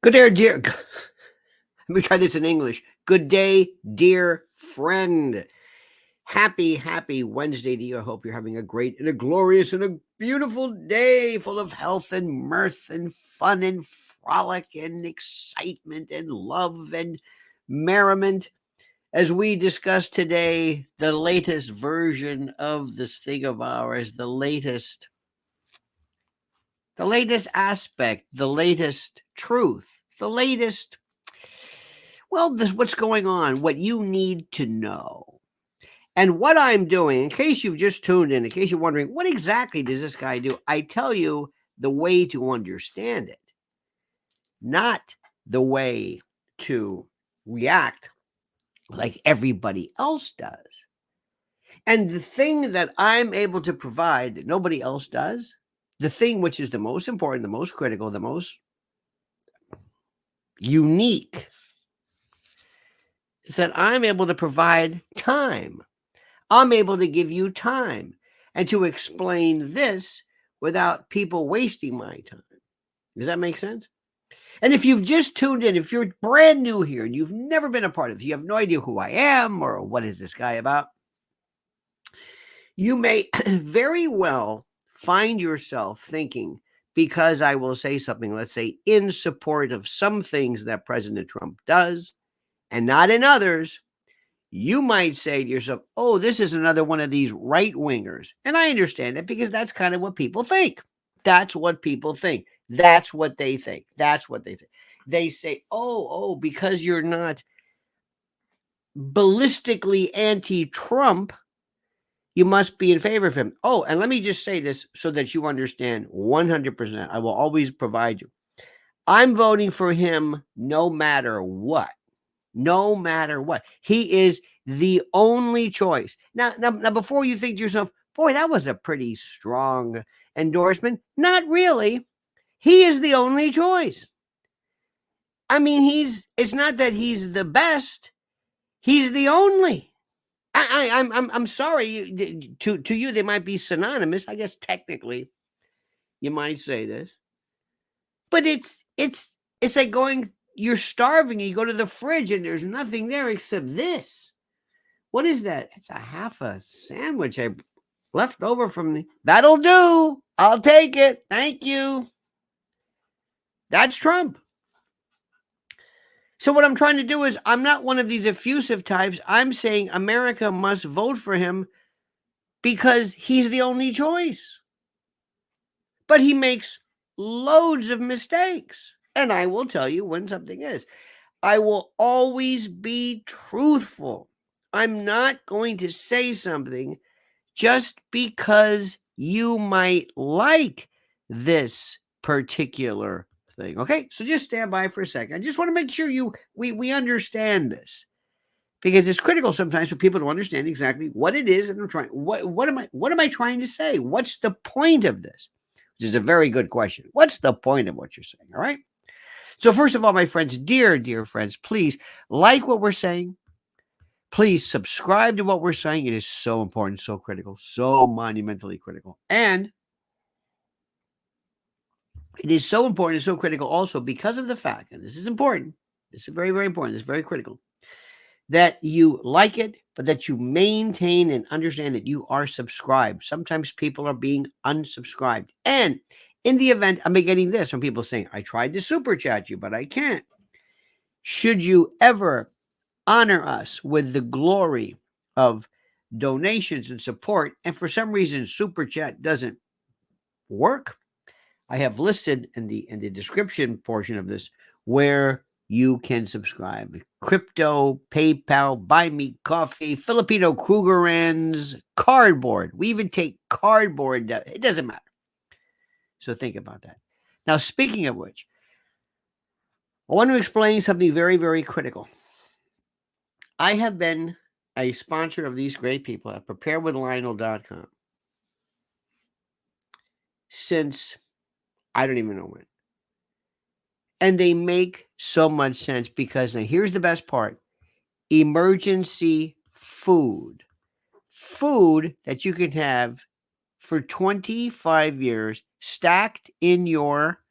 Good day, dear. Let me try this in English. Good day, dear friend. Happy Wednesday to you. I hope you're having a great and a glorious and a beautiful day full of health and mirth and fun and frolic and excitement and love and merriment as we discuss today the latest version of this thing of ours, the latest aspect, the latest truth, the latest, what's going on, what you need to know. And what I'm doing, in case you've just tuned in case you're wondering, what exactly does this guy do? I tell you the way to understand it, not the way to react like everybody else does. And the thing that I'm able to provide that nobody else does, the thing which is the most important, the most critical, the most unique, is that I'm able to provide time. I'm able to give you time and to explain this without people wasting my time. Does that make sense? And if you've just tuned in, if you're brand new here and you've never been a part of it, you have no idea who I am or what is this guy about, you may very well find yourself thinking, because I will say something, let's say, in support of some things that President Trump does and not in others, you might say to yourself, oh, this is another one of these right wingers. And I understand that because that's kind of what people think. That's what people think. That's what they think. That's what they think. They say, oh, because you're not ballistically anti-Trump, you must be in favor of him. Oh, and let me just say this so that you understand 100%. I will always provide you. I'm voting for him no matter what. No matter what. He is the only choice. Now, before you think to yourself, boy, that was a pretty strong endorsement. Not really. He is the only choice. I mean, it's not that he's the best. He's the only. I'm sorry. To you, they might be synonymous. I guess technically, you might say this. But it's like going, you're starving, and you go to the fridge and there's nothing there except this. What is that? It's a half a sandwich I left over from the. That'll do. I'll take it. Thank you. That's Trump. So what I'm trying to do is, I'm not one of these effusive types. I'm saying America must vote for him because he's the only choice. But he makes loads of mistakes. And I will tell you when something is. I will always be truthful. I'm not going to say something just because you might like this particular thing. Okay, so just stand by for a second. I just want to make sure we understand this, because it's critical sometimes for people to understand exactly what it is that I'm trying. What am I trying to say? What's the point of this? Which is a very good question. What's the point of what you're saying? All right. So first of all, my friends, dear friends, please like what we're saying. Please subscribe to what we're saying. It is so important, so critical, so monumentally critical. And it is so important and so critical also because of the fact, and this is important, this is very, very important, this is very critical, that you like it, but that you maintain and understand that you are subscribed. Sometimes people are being unsubscribed. And in the event, I'm getting this from people saying, I tried to super chat you, but I can't. Should you ever honor us with the glory of donations and support, and for some reason super chat doesn't work, I have listed in the description portion of this where you can subscribe. Crypto, PayPal, Buy Me Coffee, Filipino Krugerrands, cardboard. We even take cardboard. It doesn't matter. So think about that. Now, speaking of which, I want to explain something very, very critical. I have been a sponsor of these great people at preparewithlionel.com since I don't even know when. And they make so much sense because, now here's the best part, emergency food. Food that you can have for 25 years stacked in your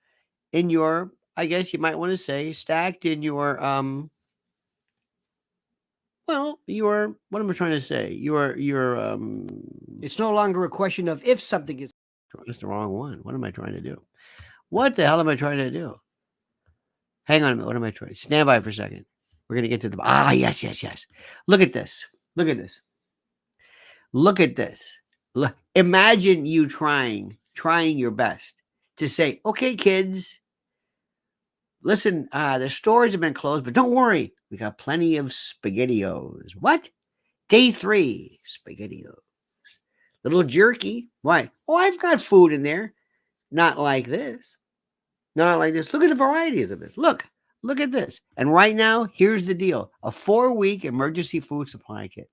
I guess you might want to say, stacked in your your what am I trying to say? Your It's no longer a question of if something is. that's the wrong one. What am I trying to do? What the hell am I trying to do? Hang on a minute. What am I trying? Stand by for a second. We're gonna get to the yes, yes, yes. Look at this. Look at this. Look at this. Imagine you trying your best to say, okay, kids, listen, the stores have been closed, but don't worry. We got plenty of SpaghettiOs. What? Day 3, SpaghettiOs. Little jerky. Why? Oh, I've got food in there. Not like this. Not like this. Look at the varieties of this. Look at this. And right now, here's the deal. A 4-week emergency food supply kit.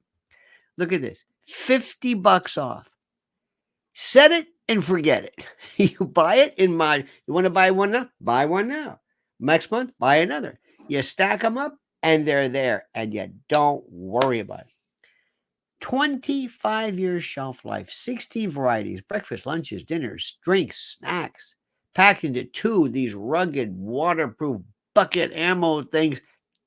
Look at this. $50 off. Set it and forget it. You buy it in my, you want to buy one now? Buy one now. Next month, buy another. You stack them up and they're there and you don't worry about it. 25 years shelf life, 16 varieties, breakfast, lunches, dinners, drinks, snacks, packed into 2 these rugged, waterproof bucket ammo things.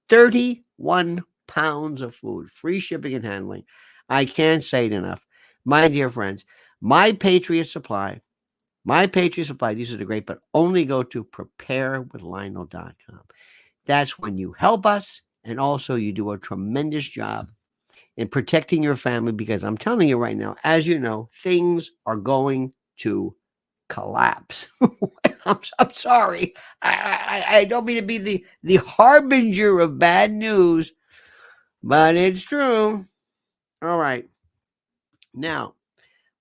31 pounds of food, free shipping and handling. I can't say it enough. My dear friends, My Patriot Supply, these are the great, but only go to preparewithlionel.com. That's when you help us, and also you do a tremendous job in protecting your family, because I'm telling you right now, as you know, things are going to collapse. I'm sorry. I don't mean to be the harbinger of bad news, but it's true. All right. Now,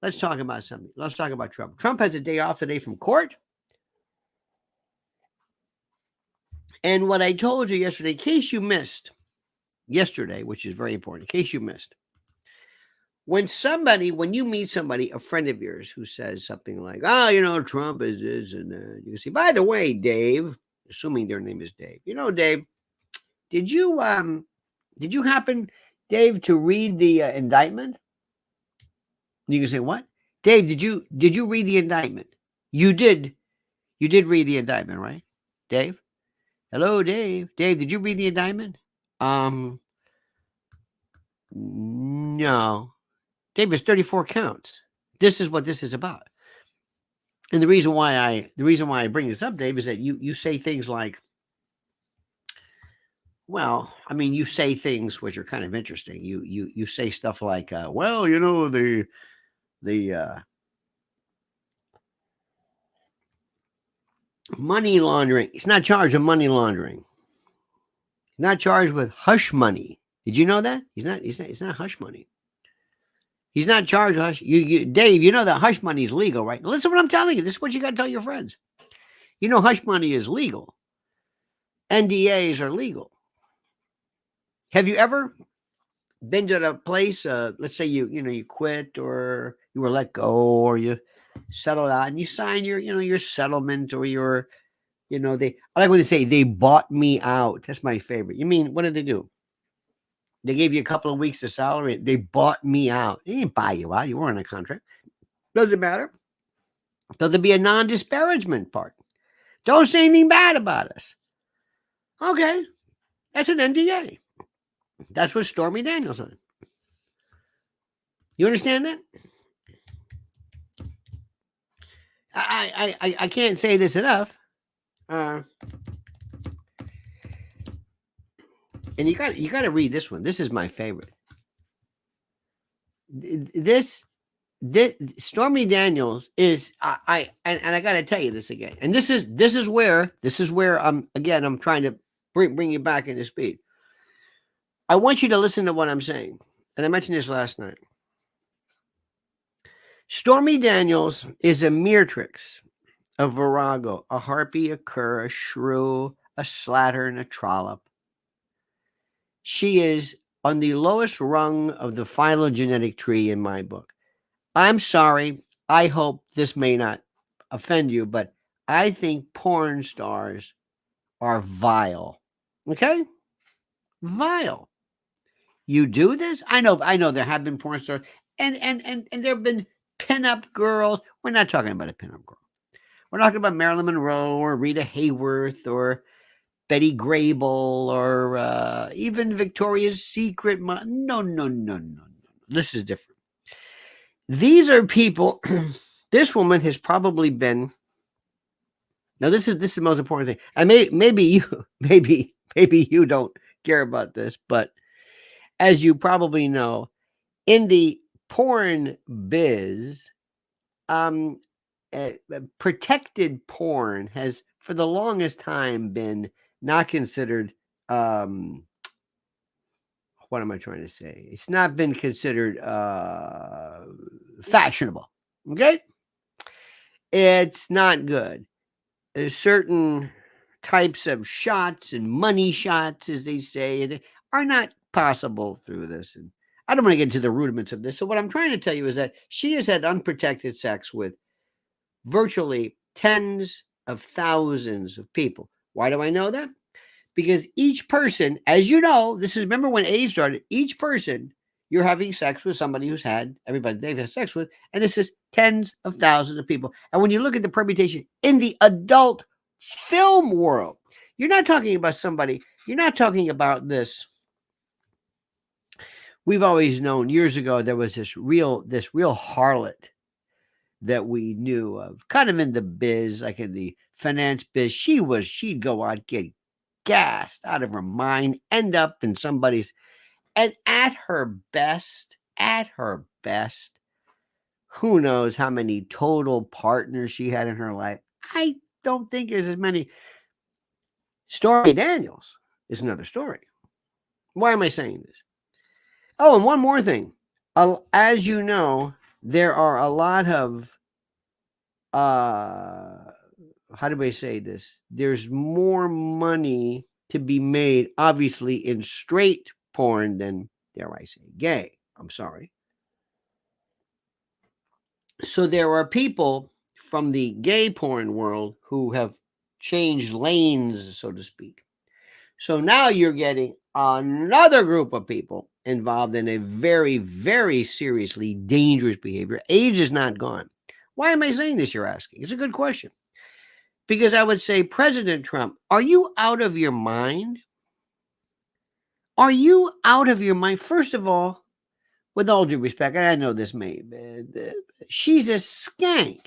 let's talk about something. Let's talk about Trump. Trump has a day off today from court. And what I told you yesterday, in case you missed yesterday, which is very important, in case you missed, when you meet somebody, a friend of yours, who says something like, Trump is this and that, you can say, by the way, Dave, assuming their name is Dave, Dave, did you happen, Dave, to read the indictment? You can say, what? Dave, did you read the indictment? You did read the indictment, right? Dave? Hello, Dave. Dave, did you read the indictment? No. Dave, it's 34 counts. This is what this is about. And the reason why I bring this up, Dave, is that you say things like, well, I mean, you say things which are kind of interesting. You say stuff like, the money laundering. He's not charged with money laundering. He's not charged with hush money. Did you know that? He's not hush money. He's not charged with hush. Dave, you know that hush money is legal, right? Now listen to what I'm telling you. This is what you got to tell your friends. You know, hush money is legal. NDAs are legal. Have you ever been to a place, let's say you quit, or you were let go, or you settled out and you sign your settlement, or I like when they say they bought me out. That's my favorite. You mean, what did they do? They gave you a couple of weeks of salary. They bought me out. They didn't buy you out. You weren't on a contract. Doesn't matter. So there'll be a non-disparagement part. Don't say anything bad about us. Okay. That's an NDA. That's what Stormy Daniels said. You understand that? I can't say this enough. And you got to read this one. This is my favorite. This Stormy Daniels is I got to tell you this again. And this is where I'm trying to bring you back into speed. I want you to listen to what I'm saying. And I mentioned this last night. Stormy Daniels is a meretrix, a virago, a harpy, a cur, a shrew, a slattern, a trollop. She is on the lowest rung of the phylogenetic tree in my book. I'm sorry. I hope this may not offend you, but I think porn stars are vile. Okay? Vile. You do this? I know there have been porn stars, and there have been pinup girls. We're not talking about a pinup girl. We're not talking about Marilyn Monroe or Rita Hayworth or Betty Grable or even Victoria's Secret. No, no, no, no, no. This is different. These are people. This woman has probably been. Now, this is the most important thing. And maybe you don't care about this, but as you probably know, in the porn biz, protected porn has for the longest time been not considered. What am I trying to say? It's not been considered fashionable. Okay, it's not good. There's certain types of shots and money shots, as they say, are not possible through this. And I don't want to get into the rudiments of this. So what I'm trying to tell you is that she has had unprotected sex with virtually tens of thousands of people. Why do I know that? Because each person, as you know, this is, remember when AIDS started, each person, you're having sex with somebody who's had everybody they've had sex with, and this is tens of thousands of people. And when you look at the permutation in the adult film world, you're not talking about somebody, you're not talking about this. We've always known years ago there was this real harlot that we knew of, kind of in the biz, like in the finance biz. She'd go out, get gassed out of her mind, end up in somebody's, and at her best, who knows how many total partners she had in her life. I don't think there's as many. Stormy Daniels is another story. Why am I saying this? Oh, and one more thing. As you know, there are a lot of how do I say this? There's more money to be made, obviously, in straight porn than, dare I say, gay. I'm sorry. So there are people from the gay porn world who have changed lanes, so to speak. So now you're getting another group of people involved in a very, very seriously dangerous behavior. Age is not gone. Why am I saying this, you're asking? It's a good question. Because I would say, President Trump, are you out of your mind? Are you out of your mind? First of all, with all due respect, and I know this may, she's a skank.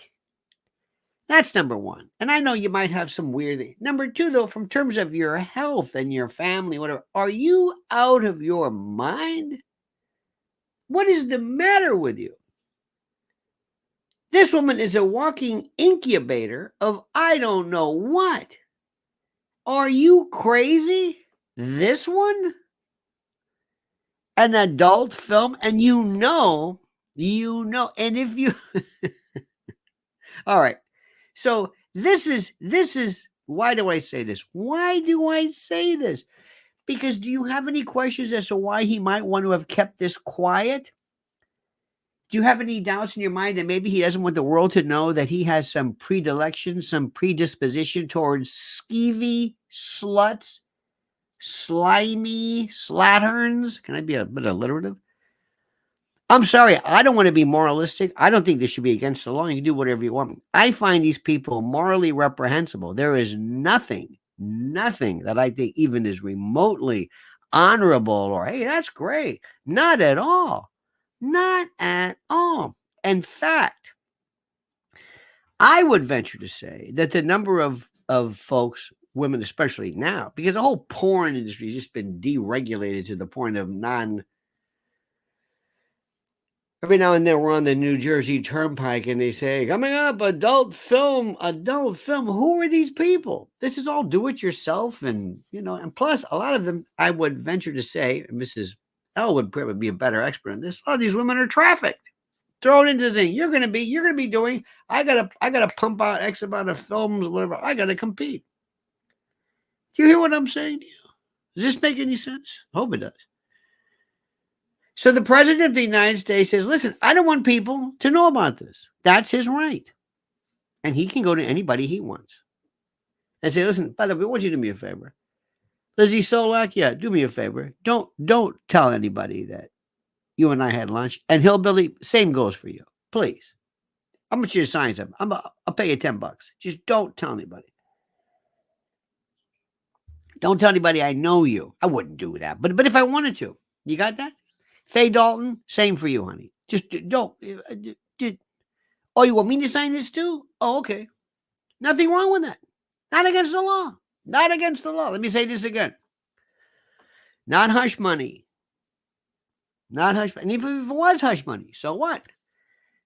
That's number one. And I know you might have some weird thing. Number two, though, from terms of your health and your family, whatever, are you out of your mind? What is the matter with you? This woman is a walking incubator of I don't know what. Are you crazy? This one? An adult film? And you know, and if you all right. So this is why do I say this? Why do I say this? Because do you have any questions as to why he might want to have kept this quiet? Do you have any doubts in your mind that maybe he doesn't want the world to know that he has some predilection, some predisposition towards skeevy sluts, slimy slatterns? Can I be a bit alliterative? I'm sorry, I don't want to be moralistic. I don't think this should be against the law. You can do whatever you want. I find these people morally reprehensible. There is nothing that I think even is remotely honorable or, hey, that's great. Not at all. Not at all. In fact, I would venture to say that the number of folks, women especially now, because the whole porn industry has just been deregulated to the point of every now and then we're on the New Jersey Turnpike and they say, coming up, adult film. Who are these people? This is all do it yourself. And, and plus a lot of them, I would venture to say, Mrs. L would probably be a better expert on this. A lot of these women are trafficked. Throw it into the thing. You're going to be doing, I gotta pump out X amount of films, whatever. I got to compete. Do you hear what I'm saying to you? Does this make any sense? I hope it does. So the president of the United States says, listen, I don't want people to know about this. That's his right. And he can go to anybody he wants and say, listen, by the way, I want you to do me a favor. Lizzie Solak, yeah, do me a favor. Don't tell anybody that you and I had lunch. And Hillbilly, same goes for you. Please. I want you to sign something. I'll pay you $10. Just don't tell anybody. Don't tell anybody I know you. I wouldn't do that. But if I wanted to, you got that? Faye Dalton, same for you, honey. Just don't. Oh, you want me to sign this too? Oh, okay. Nothing wrong with that. Not against the law. Not against the law. Let me say this again. Not hush money. Not hush money. And even if it was hush money, so what?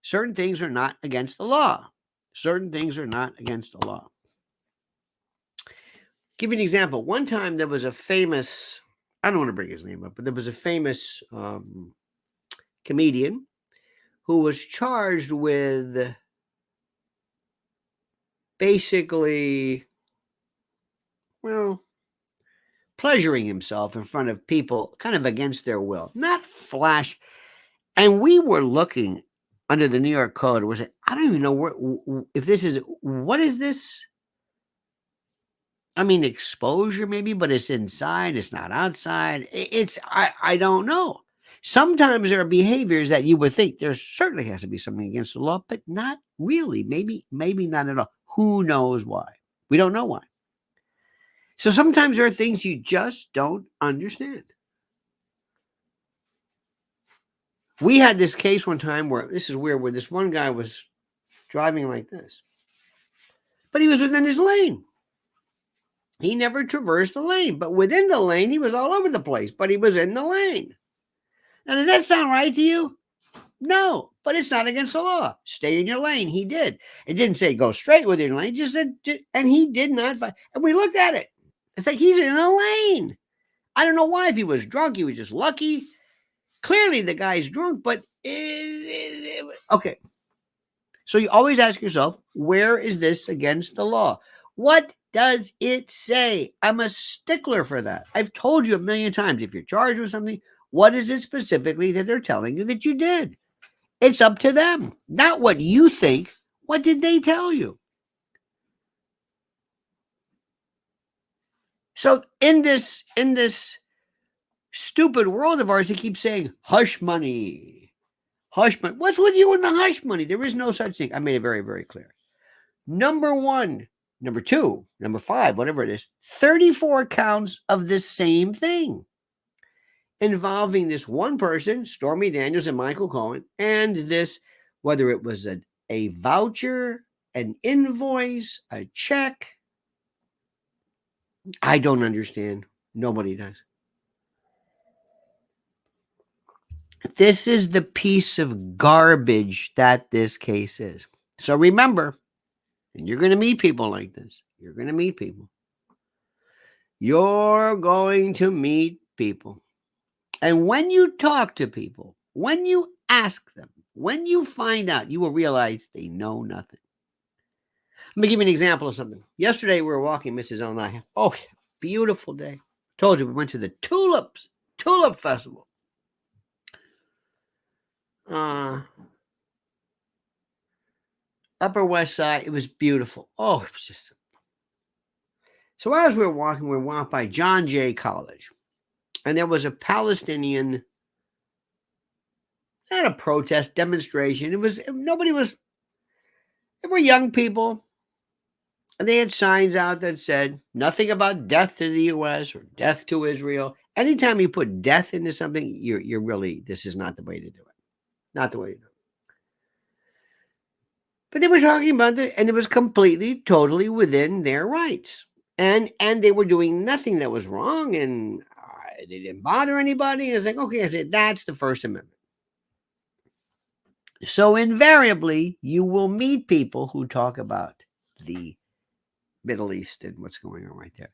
Certain things are not against the law. Certain things are not against the law. Give you an example. One time there was a famous, I don't want to bring his name up, but there was a famous comedian who was charged with basically, well, pleasuring himself in front of people kind of against their will, not flash. And we were looking under the New York Code. Was it? I don't even know if this is, what is this? I mean, exposure maybe, but it's inside. It's not outside. I don't know. Sometimes there are behaviors that you would think there certainly has to be something against the law, but not really. Maybe not at all. Who knows why? We don't know why. So sometimes there are things you just don't understand. We had this case one time where, this is weird, where this one guy was driving like this, but he was within his lane. He never traversed the lane, but within the lane, he was all over the place, but he was in the lane. Now, does that sound right to you? No, but it's not against the law. Stay in your lane. He did. It didn't say go straight within your lane. It just said, and he did not. And we looked at it. It's like he's in the lane. I don't know why. If he was drunk, he was just lucky. Clearly, the guy's drunk, but okay. So you always ask yourself, where is this against the law? What does it say? I'm a stickler for that. I've told you a million times, if you're charged with something, what is it specifically that they're telling you that you did? It's up to them, not what you think. What did they tell you? So in this stupid world of ours, they keep saying hush money. Hush money. What's with you and the hush money? There is no such thing. I made it very, very clear. Number one. Number two, number five, whatever it is, 34 counts of the same thing involving this one person, Stormy Daniels and Michael Cohen, and this, whether it was a voucher, an invoice, a check. I don't understand. Nobody does. This is the piece of garbage that this case is. So remember, and you're going to meet people like this. You're going to meet people. You're going to meet people. And when you talk to people, when you ask them, when you find out, you will realize they know nothing. Let me give you an example of something. Yesterday, we were walking, Mrs. L and I. Oh, beautiful day. Told you we went to the Tulip Festival. Upper West Side. It was beautiful. Oh, it was just. So as we were walking, we walked by John Jay College, and there was a Palestinian, not a protest, demonstration. There were young people, and they had signs out that said nothing about death to the U.S. or death to Israel. Anytime you put death into something, you're really, this is not the way to do it. Not the way to do it. But they were talking about it, and it was completely, totally within their rights. And they were doing nothing that was wrong, and they didn't bother anybody. And it's like, okay, I said, that's the First Amendment. So invariably, you will meet people who talk about the Middle East and what's going on right there.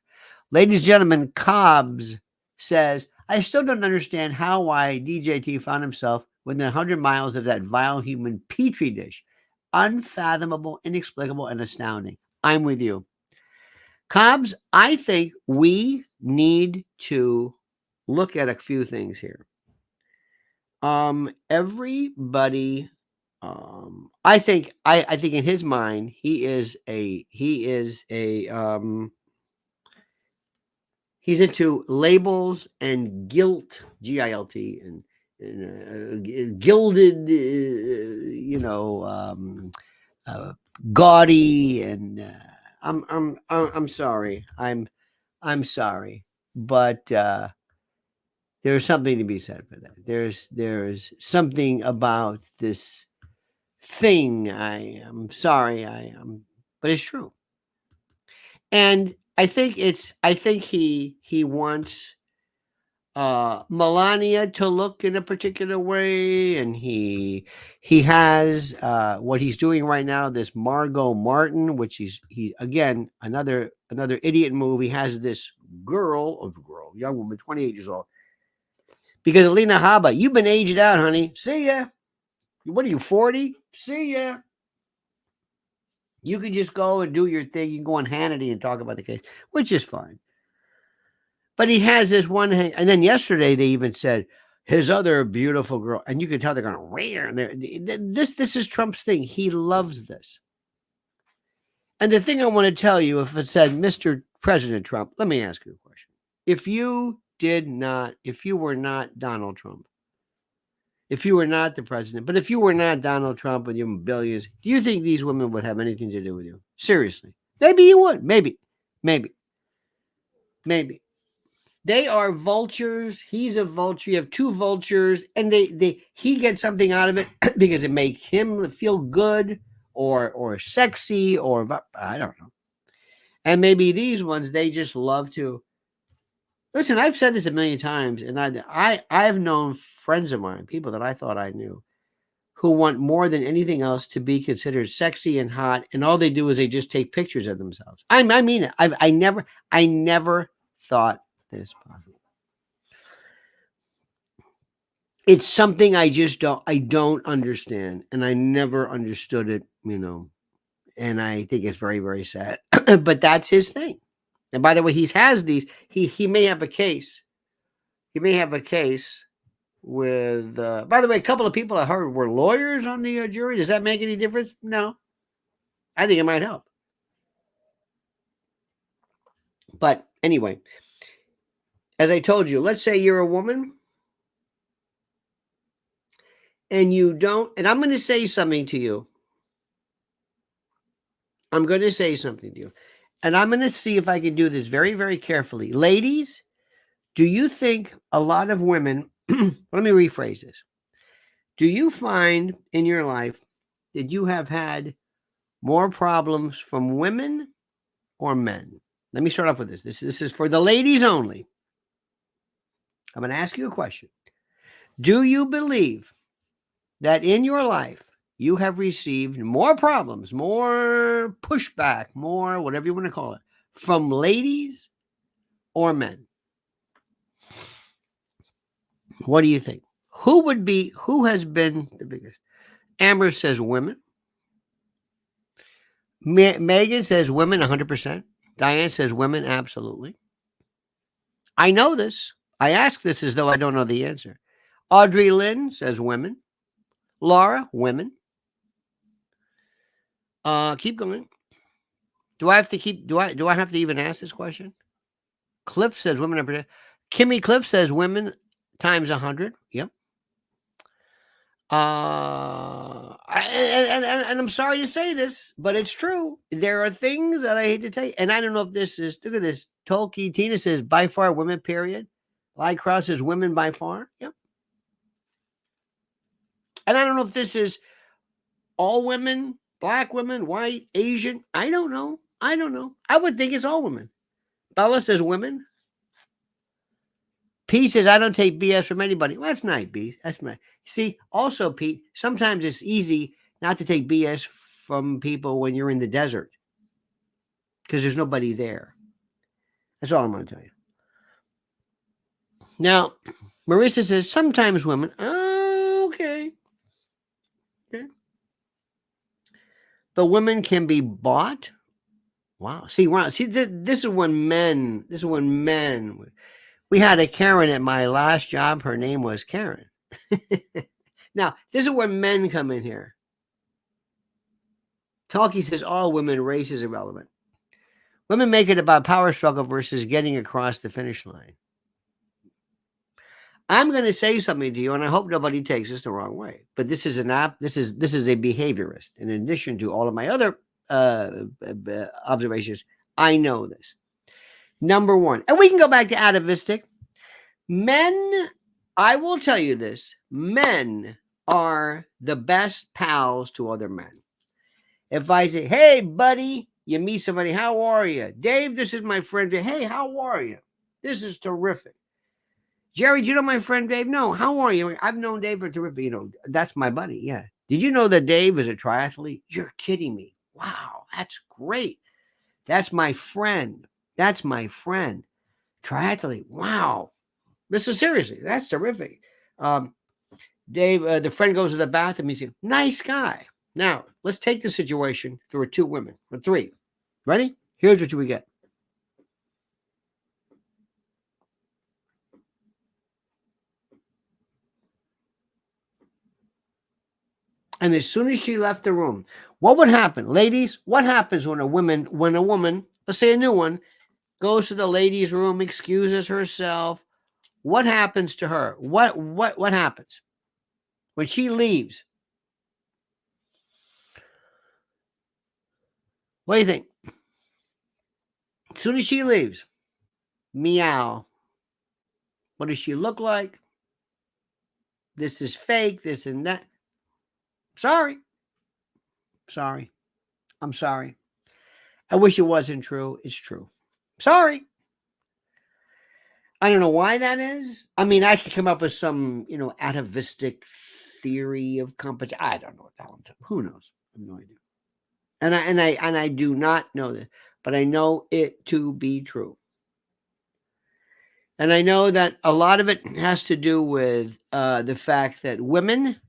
Ladies and gentlemen, Cobbs says, I still don't understand why DJT found himself within 100 miles of that vile human petri dish. Unfathomable, inexplicable, and astounding. I'm with you. Cobbs, I think we need to look at a few things here. Everybody, I think in his mind, he's into labels and guilt, G-I-L-T, and gilded, gaudy, and I'm sorry. I'm sorry, but there's something to be said for that. There's something about this thing. I am sorry. I am, but it's true. And I think he wants Melania to look in a particular way, and he has what he's doing right now, this Margot Martin, which he again another idiot move. He has this young woman, 28 years old, because Alina Haba, you've been aged out, honey. See ya. What are you, 40? See ya. You can just go and do your thing. You can go on Hannity and talk about the case, which is fine. But he has this one, and then yesterday they even said his other beautiful girl, and you can tell they're going rare. This is Trump's thing. He loves this. And the thing I want to tell you, if it said Mr. President Trump, let me ask you a question. If you were not Donald Trump, if you were not the president, but if you were not Donald Trump with your billions, do you think these women would have anything to do with you? Seriously. Maybe you would. Maybe. They are vultures. He's a vulture. You have two vultures, and he gets something out of it because it makes him feel good or sexy, or I don't know. And maybe these ones, they just love to listen. I've said this a million times, and I've known friends of mine, people that I thought I knew, who want more than anything else to be considered sexy and hot, and all they do is they just take pictures of themselves. I mean it. I never thought this possible. It's something I don't understand, and I never understood it, and I think it's very, very sad. But that's his thing. And by the way, he has these. He may have a case. He may have a case with. By the way, a couple of people I heard were lawyers on the jury. Does that make any difference? No. I think it might help. But anyway, as I told you, let's say you're a woman and you don't, and I'm going to say something to you. I'm going to say something to you. And I'm going to see if I can do this very, very carefully. Ladies, do you think a lot of women, let me rephrase this. Do you find in your life that you have had more problems from women or men? Let me start off with this. This is for the ladies only. I'm going to ask you a question. Do you believe that in your life you have received more problems, more pushback, more whatever you want to call it, from ladies or men? What do you think? Who has been the biggest? Amber says women. Megan says women 100%. Diane says women absolutely. I know this. I ask this as though I don't know the answer. Audrey Lynn says women. Laura, women. Keep going. Do I have to even ask this question? Cliff says women. Kimmy Cliff says women times 100. Yep. And I'm sorry to say this, but it's true. There are things that I hate to tell you, and I don't know if this is. Look at this. Tolkien Tina says by far women. Period. Lie Krause says women by far. Yep. And I don't know if this is all women, black women, white, Asian. I don't know. I would think it's all women. Bella says women. Pete says, I don't take BS from anybody. Well, that's not BS. That's my. See, also, Pete, sometimes it's easy not to take BS from people when you're in the desert because there's nobody there. That's all I'm going to tell you. Now, Marissa says, sometimes women. Oh, okay. But women can be bought. Wow. See, this is when men. We had a Karen at my last job. Her name was Karen. Now, this is where men come in here. Talkie says all women, race is irrelevant. Women make it about power struggle versus getting across the finish line. I'm going to say something to you, and I hope nobody takes this the wrong way. But this is an app. This is a behaviorist. In addition to all of my other observations, I know this. Number one, and we can go back to atavistic. Men, I will tell you this: men are the best pals to other men. If I say, "Hey, buddy," you meet somebody, "How are you, Dave? This is my friend. Hey, how are you? This is terrific." Jerry, do you know my friend Dave? No. How are you? I've known Dave for terrific. You know, that's my buddy. Yeah. Did you know that Dave is a triathlete? You're kidding me. Wow, that's great. That's my friend. That's my friend. Triathlete. Wow. This is seriously. That's terrific. Dave, the friend goes to the bathroom. He's a nice guy. Now, let's take the situation. There were two women, or three. Ready? Here's what we get. And as soon as she left the room, what would happen? Ladies, what happens when a woman, let's say a new one, goes to the ladies' room, excuses herself? What happens to her? What happens when she leaves? What do you think? As soon as she leaves, meow. What does she look like? This is fake, this and that. Sorry. I'm sorry. I wish it wasn't true. It's true. Sorry. I don't know why that is. I mean, I could come up with some, atavistic theory of competition. I don't know what that one. Who knows? I have no idea. And I do not know this, but I know it to be true. And I know that a lot of it has to do with the fact that women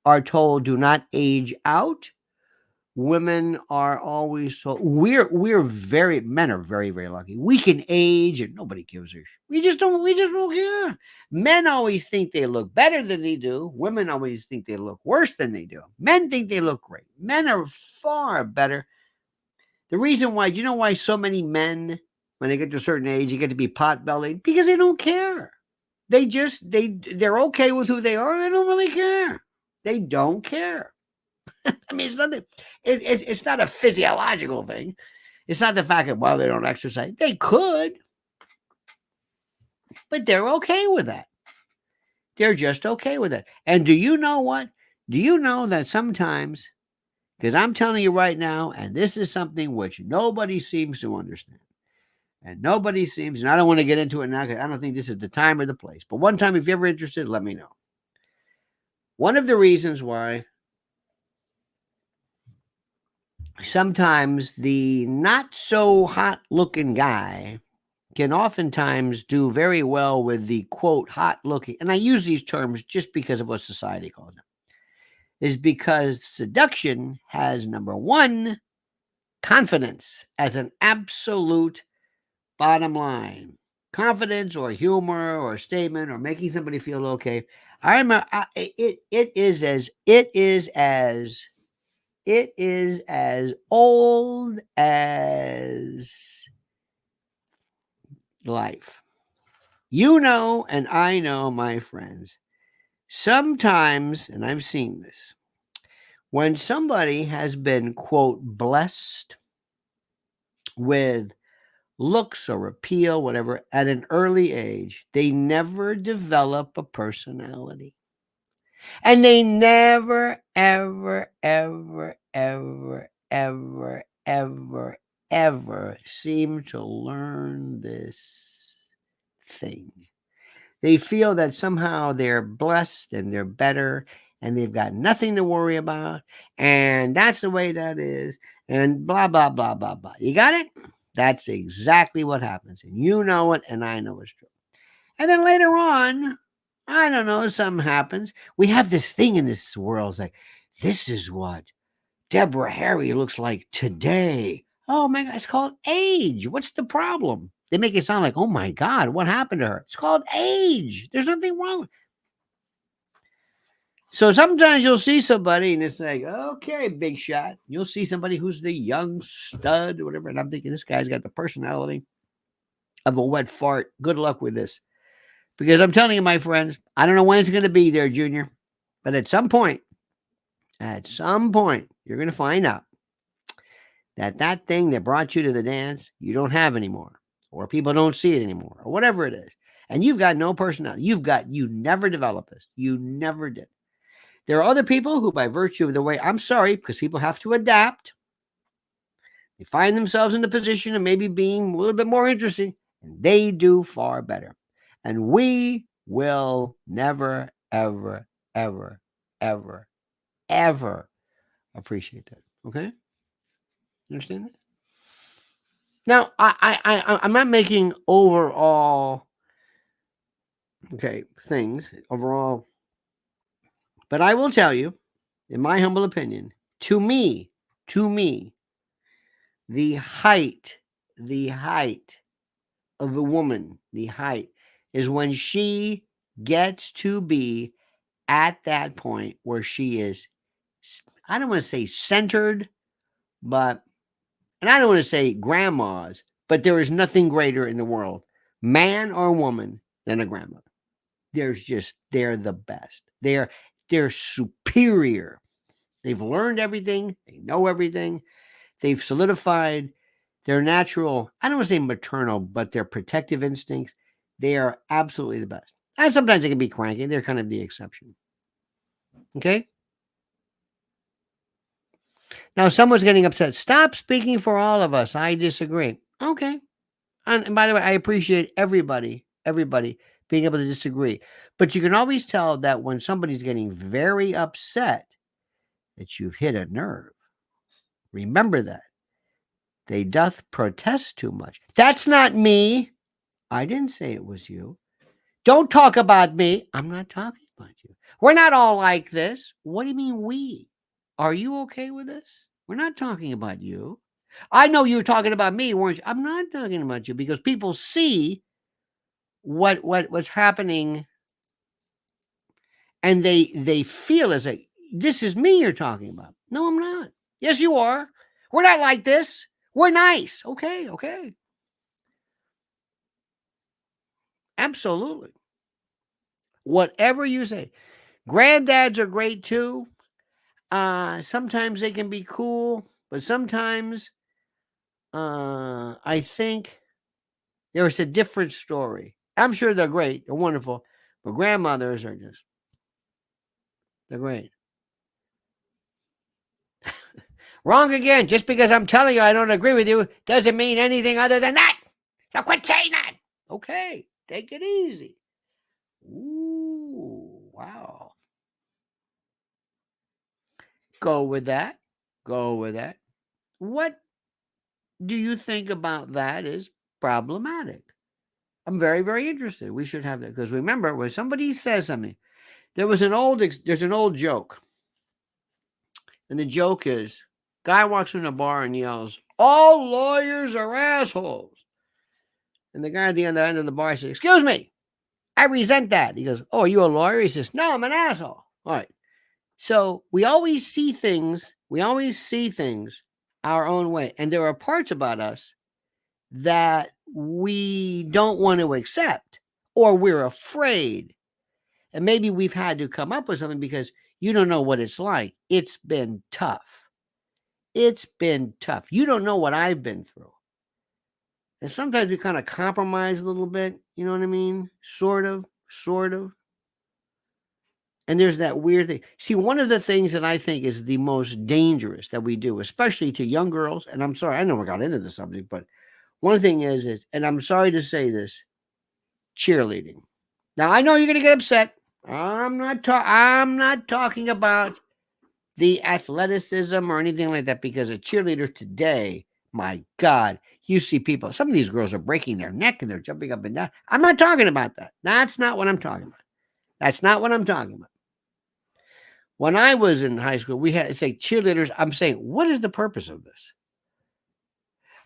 are told do not age out. Women are always told men are very, very lucky. We can age and nobody gives a shit. We just don't care. Men always think they look better than they do. Women always think they look worse than they do. Men think they look great. Men are far better. The reason why, do you know why so many men, when they get to a certain age, you get to be pot-bellied? Because they don't care. They're okay with who they are. They don't really care. They don't care. I mean, it's nothing. It's not a physiological thing. It's not the fact that, well, they don't exercise. They could, but they're okay with that. They're just okay with it. And do you know what? Do you know that sometimes, because I'm telling you right now, and this is something which nobody seems to understand. And nobody seems, and I don't want to get into it now because I don't think this is the time or the place. But one time, if you're ever interested, let me know. One of the reasons why sometimes the not so hot looking guy can oftentimes do very well with the quote hot looking, and I use these terms just because of what society calls them, is because seduction has, number one, confidence as an absolute bottom line. Confidence or humor or statement or making somebody feel okay. It is as old as life. You know, and I know, my friends, sometimes, and I've seen this, when somebody has been, quote, blessed with looks or appeal, whatever, at an early age, they never develop a personality. And they never, ever, ever, ever, ever, ever, ever seem to learn this thing. They feel that somehow they're blessed and they're better and they've got nothing to worry about. And that's the way that is. And blah, blah, blah, blah, blah. You got it? That's exactly what happens. And you know it, and I know it's true. And then later on, I don't know, something happens. We have this thing in this world. It's like, this is what Deborah Harry looks like today. Oh my God, it's called age. What's the problem? They make it sound like, oh my God, what happened to her? It's called age. There's nothing wrong. So sometimes you'll see somebody and it's like, okay, big shot. You'll see somebody who's the young stud or whatever. And I'm thinking, this guy's got the personality of a wet fart. Good luck with this. Because I'm telling you, my friends, I don't know when it's going to be there, Junior, but at some point, you're going to find out that that thing that brought you to the dance, you don't have anymore, or people don't see it anymore, or whatever it is. And you've got no personality. You never developed this. You never did. There are other people who, by virtue of the way, I'm sorry, because people have to adapt, they find themselves in the position of maybe being a little bit more interesting, and they do far better. And we will never, ever, ever, ever, ever appreciate that. Okay? You understand that? Now, I'm not making overall, things overall, but I will tell you, in my humble opinion, to me, the height of the woman, the height is when she gets to be at that point where she is, I don't want to say centered, but, and I don't want to say grandmas, but there is nothing greater in the world, man or woman, than a grandmother. They're the best. They're superior. They've learned everything. They know everything. They've solidified their natural, I don't want to say maternal, but their protective instincts. They are absolutely the best. And sometimes they can be cranky. They're kind of the exception. Okay? Now, someone's getting upset. Stop speaking for all of us. I disagree. Okay. And by the way, I appreciate everybody being able to disagree. But you can always tell that when somebody's getting very upset that you've hit a nerve. Remember that. They doth protest too much. That's not me. I didn't say it was you. Don't talk about me. I'm not talking about you. We're not all like this. What do you mean we? Are you okay with this? We're not talking about you. I know you were talking about me, weren't you? I'm not talking about you because people see what's happening and they feel as like, this is me you're talking about. No, I'm not. Yes, you are. We're not like this. We're nice. Okay. Absolutely. Whatever you say. Granddads are great too. Sometimes they can be cool, but sometimes I think there's a different story. I'm sure they're great, they're wonderful, but grandmothers are they're great. Wrong again. Just because I'm telling you I don't agree with you doesn't mean anything other than that. So quit saying that. Okay, take it easy. Ooh, wow. Go with that. What do you think about that is problematic? I'm very, very interested. We should have that because remember, when somebody says something, there's an old joke, and the joke is, guy walks in a bar and yells, "All lawyers are assholes," and the guy at the other end of the bar says, "Excuse me, I resent that." He goes, "Oh, are you a lawyer?" He says, "No, I'm an asshole." All right. So we always see things our own way, and there are parts about us that we don't want to accept, or we're afraid. And maybe we've had to come up with something because you don't know what it's like. It's been tough. You don't know what I've been through. And sometimes we kind of compromise a little bit. You know what I mean? Sort of. And there's that weird thing. See, one of the things that I think is the most dangerous that we do, especially to young girls, and I'm sorry, I never got into the subject, but one thing is, and I'm sorry to say this, cheerleading. Now, I know you're going to get upset. I'm not talking about the athleticism or anything like that, because a cheerleader today, my God, you see people, some of these girls are breaking their neck and they're jumping up and down. I'm not talking about that. That's not what I'm talking about. When I was in high school, we had to say cheerleaders. I'm saying, what is the purpose of this?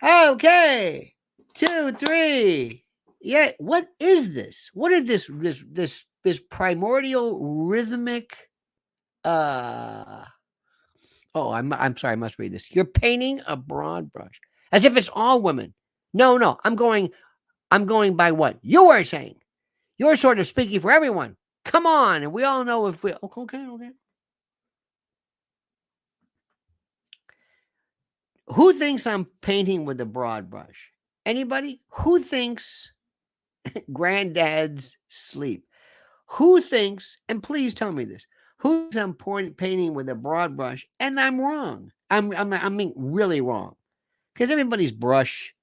Okay, 2, 3. Yeah, what is this? What is this primordial rhythmic? I'm sorry, I must read this. You're painting a broad brush as if it's all women. No, I'm going by what you were saying. You're sort of speaking for everyone. Come on. And we all know if we, okay. Who thinks I'm painting with a broad brush? Anybody? Who thinks granddad's sleep? Who thinks, and please tell me this, who thinks I'm painting with a broad brush? And I'm wrong. I mean, really wrong. Because everybody's brush,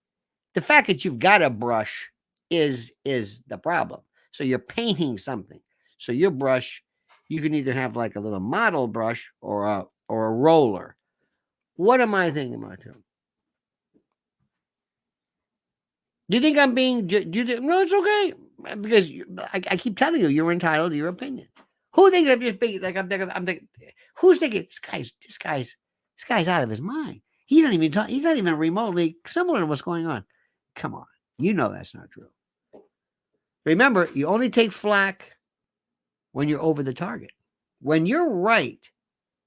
the fact that you've got a brush is the problem. So you're painting something. So your brush, you can either have like a little model brush or a roller. What am I thinking about too? Do you think I'm being? No, it's okay because I keep telling you, you're entitled to your opinion. Who thinks I'm just being like I'm thinking? Who's thinking this guy's out of his mind? He's not even talking. He's not even remotely similar to what's going on. Come on, you know that's not true. Remember, you only take flack when you're over the target. When you're right,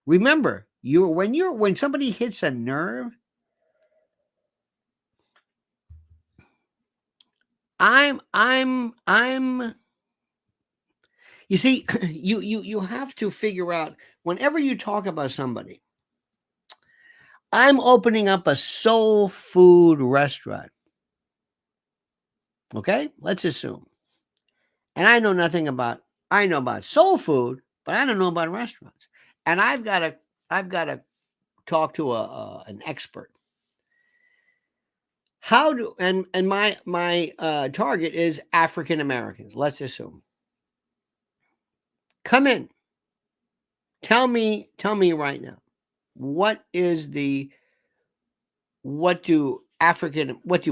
remember when somebody hits a nerve. I'm you see, you have to figure out whenever you talk about somebody, I'm opening up a soul food restaurant. Okay? Let's assume. And I know about soul food, but I don't know about restaurants. And I've got to talk to an expert. How do and my target is African Americans. Let's assume. Come in. Tell me right now. What do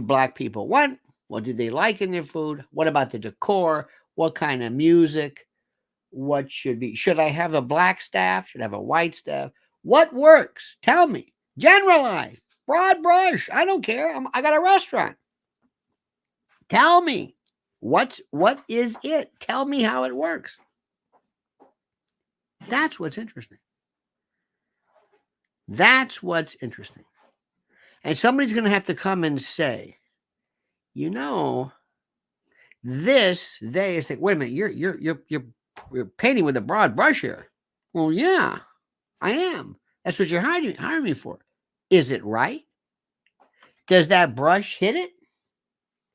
black people want? What do they like in their food? What about the decor? What kind of music? Should I have a black staff? Should I have a white staff? What works? Tell me. Generalize. Broad brush. I don't care. I got a restaurant. Tell me. What is it? Tell me how it works. That's what's interesting. That's what's interesting. And somebody's going to have to come and say, they say, wait a minute, you're painting with a broad brush here. Well, yeah, I am. That's what you're hiring me for. Is it right? Does that brush hit it?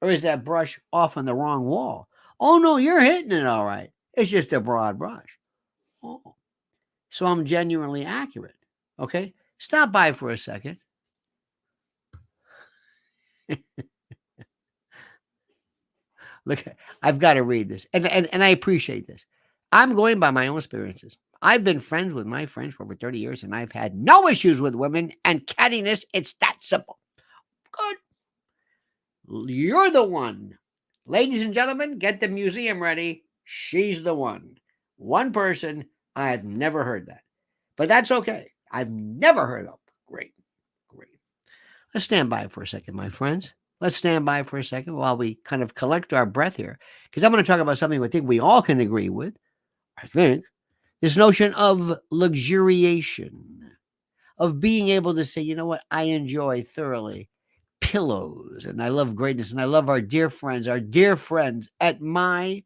Or is that brush off on the wrong wall? Oh, no, you're hitting it all right. It's just a broad brush. Oh, so I'm genuinely accurate. Okay? Stop by for a second. Look, I've got to read this. And I appreciate this. I'm going by my own experiences. I've been friends with my friends for over 30 years, and I've had no issues with women and cattiness. It's that simple. Good. You're the one. Ladies and gentlemen, get the museum ready. She's the one. One person. I've never heard that. But that's okay. I've never heard of. Great. Let's stand by for a second, my friends. Let's stand by for a second while we kind of collect our breath here. Because I'm going to talk about something I think we all can agree with. I think. This notion of luxuriation. Of being able to say, you know what? I enjoy thoroughly pillows. And I love greatness. And I love our dear friends at mypillow.com.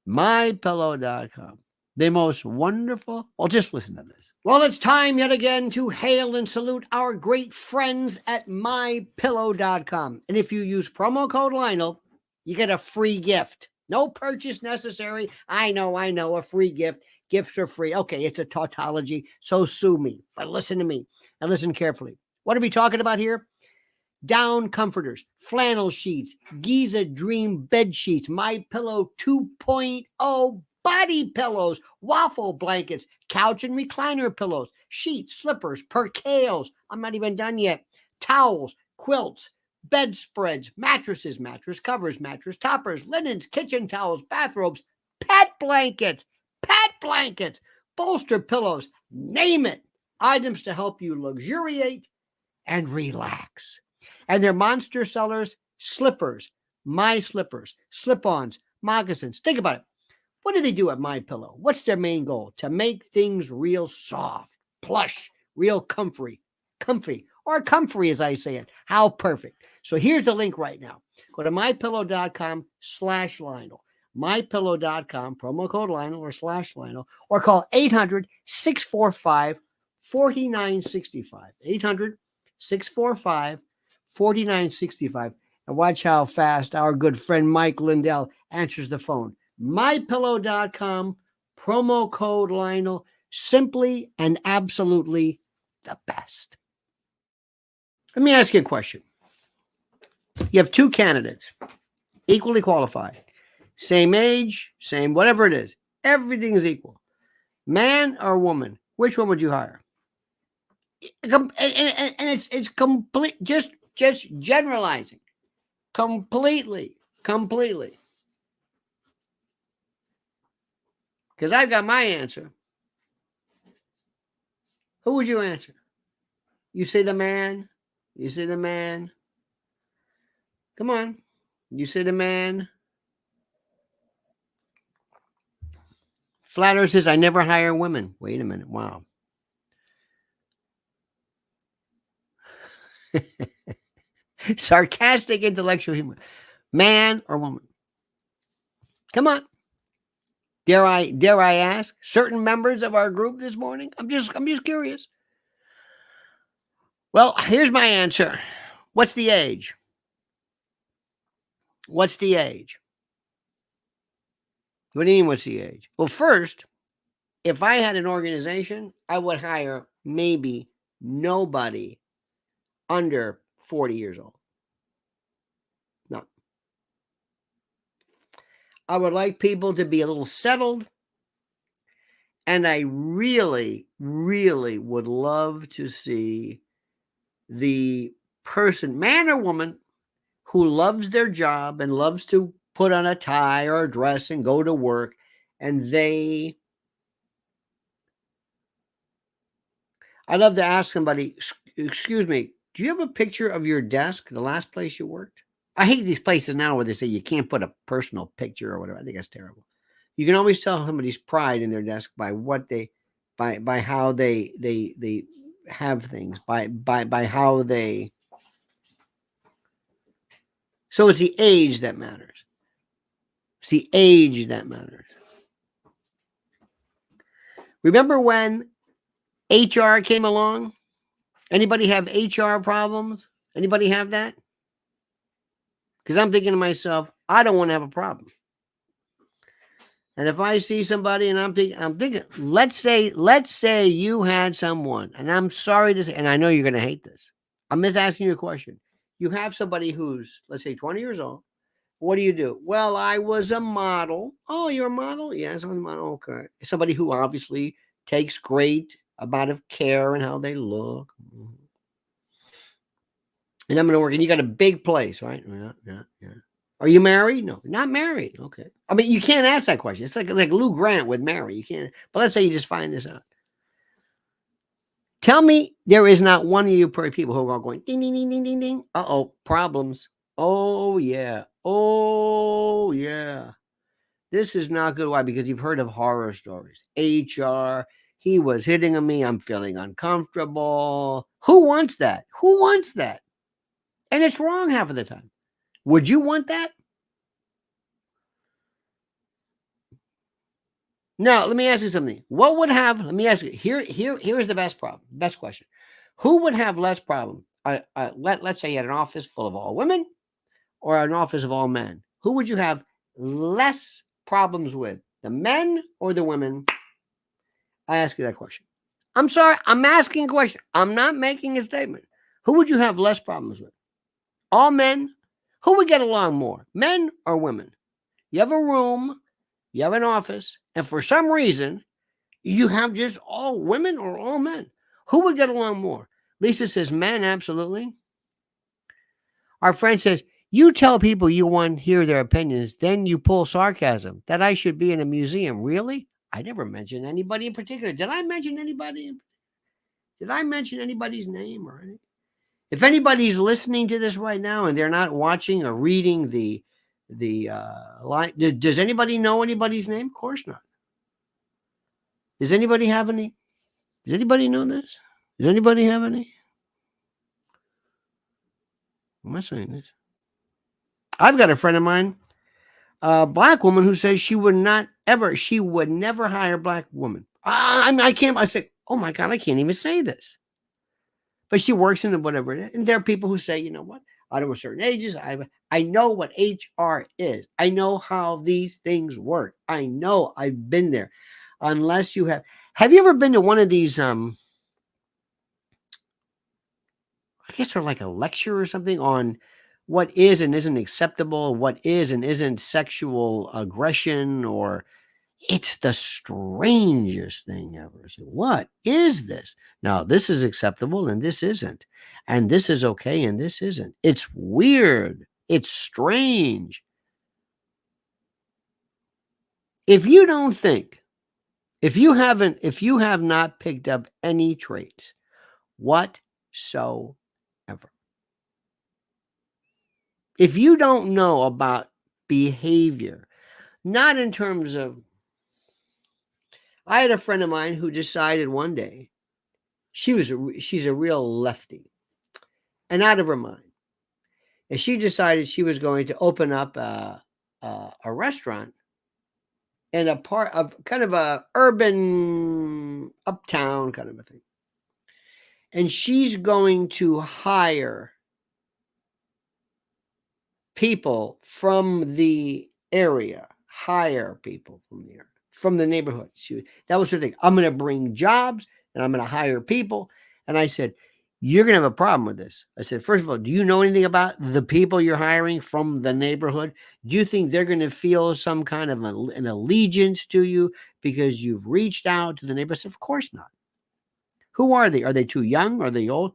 mypillow.com. The most wonderful. Well, just listen to this. Well, it's time yet again to hail and salute our great friends at mypillow.com. And if you use promo code Lionel, you get a free gift. No purchase necessary. I know, a free gift. Gifts are free. Okay, it's a tautology, so sue me. But listen to me and listen carefully. What are we talking about here? Down comforters, flannel sheets, Giza Dream bed sheets, My Pillow 2.0 body pillows, waffle blankets, couch and recliner pillows, sheets, slippers, percales. I'm not even done yet. Towels, quilts, bedspreads, mattresses, mattress covers, mattress toppers, linens, kitchen towels, bathrobes, pet blankets, bolster pillows, name it. Items to help you luxuriate and relax. And their monster sellers, slippers, my slippers, slip-ons, moccasins. Think about it. What do they do at MyPillow? What's their main goal? To make things real soft, plush, real comfy, or comfy, as I say it. How perfect. So here's the link right now. Go to mypillow.com/Lionel. mypillow.com, promo code Lionel or /Lionel, or call 800-645-4965. 800-645-4965. And watch how fast our good friend Mike Lindell answers the phone. mypillow.com, promo code Lionel. Simply and absolutely the best. Let me ask you a question. You have two candidates, equally qualified, same age, same whatever it is. Everything is equal. Man or woman, which one would you hire? And it's complete, just generalizing. Completely. Because I've got my answer. Who would you answer? You say the man. You say the man. Come on. You say the man. Flat Earth says, I never hire women. Wait a minute. Wow. Sarcastic intellectual humor. Man or woman? Come on. Dare I ask certain members of our group this morning? I'm just curious. Well, here's my answer. What's the age? What's the age? What do you mean, what's the age? Well, first, if I had an organization, I would hire maybe nobody under 40 years old. No. I would like people to be a little settled. And I really, really would love to see the person, man or woman, who loves their job and loves to put on a tie or a dress and go to work. And I'd love to ask somebody, excuse me, do you have a picture of your desk, the last place you worked? I hate these places now where they say you can't put a personal picture or whatever. I think that's terrible. You can always tell somebody's pride in their desk by what by how they have things, by how they. So it's the age that matters. It's the age that matters. Remember when HR came along? Anybody have HR problems? Anybody have that? Because I'm thinking to myself, I don't want to have a problem. And if I see somebody and I'm thinking, let's say you had someone, and I'm sorry to say, and I know you're going to hate this. I'm just asking you a question. You have somebody who's, let's say, 20 years old. What do you do? Well, I was a model. Oh, you're a model? Yes, I was a model. Okay. Somebody who obviously takes great amount of care in how they look. And I'm going to work, and you got a big place, right? Yeah. Are you married? No, not married. Okay. I mean, you can't ask that question. It's like Lou Grant with Mary. You can't. But let's say you just find this out. Tell me there is not one of you people who are going ding, ding, ding, ding, ding, ding. Uh-oh, problems. Oh, yeah. Oh, yeah. This is not good. Why? Because you've heard of horror stories. HR, he was hitting on me. I'm feeling uncomfortable. Who wants that? Who wants that? And it's wrong half of the time. Would you want that? Now, let me ask you something. What would have, let me ask you, here's the best question. Who would have less problem? Let's say you had an office full of all women or an office of all men. Who would you have less problems with? The men or the women? I ask you that question. I'm sorry, I'm asking a question. I'm not making a statement. Who would you have less problems with? All men? Who would get along more, men or women? You have a room, you have an office, and for some reason, you have just all women or all men. Who would get along more? Lisa says men, absolutely. Our friend says, you tell people you want to hear their opinions, then you pull sarcasm. That I should be in a museum. Really? I never mentioned anybody in particular. Did I mention anybody? Did I mention anybody's name or anything? If anybody's listening to this right now and they're not watching or reading the line, does anybody know anybody's name? Of course not. Does anybody have any? Does anybody know this? Does anybody have any? Am I saying this? I've got a friend of mine, a black woman, who says she would never hire a black woman. I can't. I said, oh my God, I can't even say this. But she works in the whatever it is. And there are people who say, you know what? I don't know certain ages. I know what HR is. I know how these things work. I know, I've been there. Unless you have you ever been to one of these I guess they're like a lecture or something on what is and isn't acceptable, what is and isn't sexual aggression, or it's the strangest thing ever. So what is this? Now, this is acceptable and this isn't. And this is okay and this isn't. It's weird. It's strange. If you don't think, if you have not picked up any traits whatsoever, if you don't know about behavior, not in terms of, I had a friend of mine who decided one day she's a real lefty and out of her mind. And she decided she was going to open up a restaurant in a part of kind of a urban uptown kind of a thing. And she's going to hire people from the area, from the neighborhood. That was her thing. I'm going to bring jobs and I'm going to hire people. And I said, you're going to have a problem with this. I said, first of all, do you know anything about the people you're hiring from the neighborhood? Do you think they're going to feel some kind of an allegiance to you because you've reached out to the neighbors? Of course not. Who are they? Are they too young? Are they old?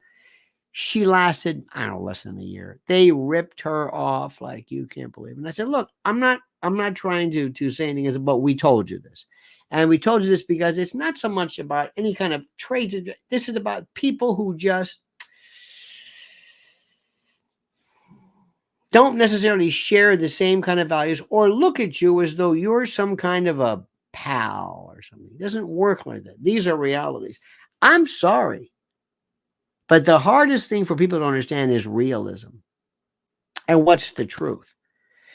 She lasted, I don't know, less than a year. They ripped her off like you can't believe it. And I said, look, I'm not trying to say anything, but we told you this. And we told you this because it's not so much about any kind of trades. This is about people who just don't necessarily share the same kind of values or look at you as though you're some kind of a pal or something. It doesn't work like that. These are realities. I'm sorry. But the hardest thing for people to understand is realism. And what's the truth?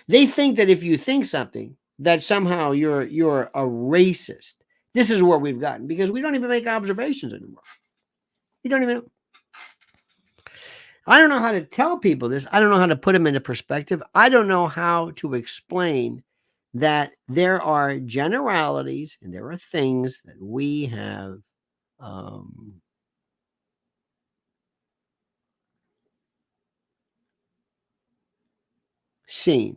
They think that if you think something, that somehow you're a racist. This is where we've gotten, because we don't even make observations anymore. We don't even. I don't know how to tell people this. I don't know how to put them into perspective. I don't know how to explain that there are generalities and there are things that we have seen.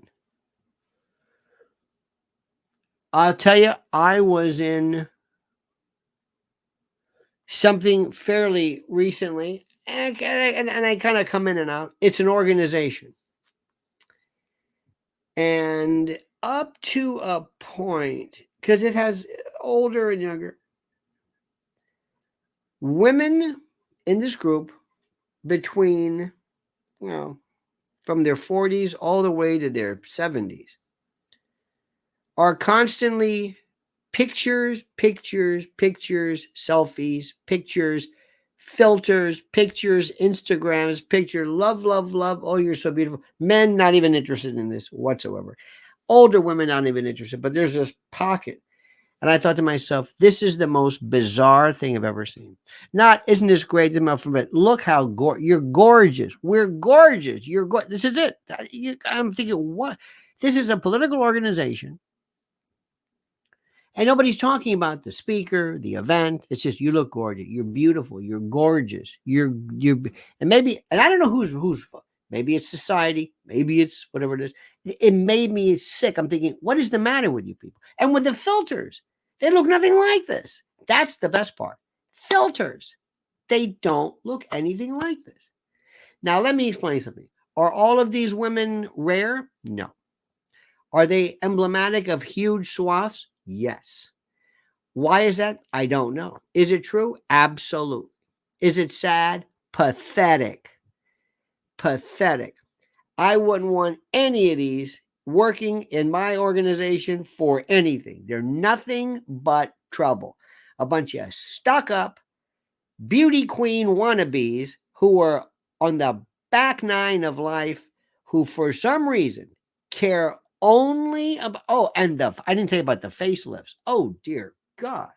I'll tell you, I was in something fairly recently, and I kind of come in and out. It's an organization. And up to a point, because it has older and younger women in this group between, from their 40s all the way to their 70s are constantly pictures, selfies, pictures, filters, pictures, Instagrams, picture, love. Oh, you're so beautiful. Men not even interested in this whatsoever. Older women not even interested, but there's this pocket. And I thought to myself, this is the most bizarre thing I've ever seen. Not, isn't this great? But look how you're gorgeous. We're gorgeous. You're gorgeous. This is it. I'm thinking, what? This is a political organization. And nobody's talking about the speaker, the event. It's just, you look gorgeous. You're beautiful. You're gorgeous. And maybe, and I don't know who's, maybe it's society. Maybe it's whatever it is. It made me sick. I'm thinking, what is the matter with you people? And with the filters, they look nothing like this. That's the best part. Filters. They don't look anything like this. Now, let me explain something. Are all of these women rare? No. Are they emblematic of huge swaths? Yes. Why is that? I don't know. Is it true? Absolutely. Is it sad? Pathetic. Pathetic. I wouldn't want any of these working in my organization for anything. They're nothing but trouble. A bunch of stuck up beauty queen wannabes who are on the back nine of life who, for some reason, care only about, oh, and I didn't tell you about the facelifts. Oh, dear God.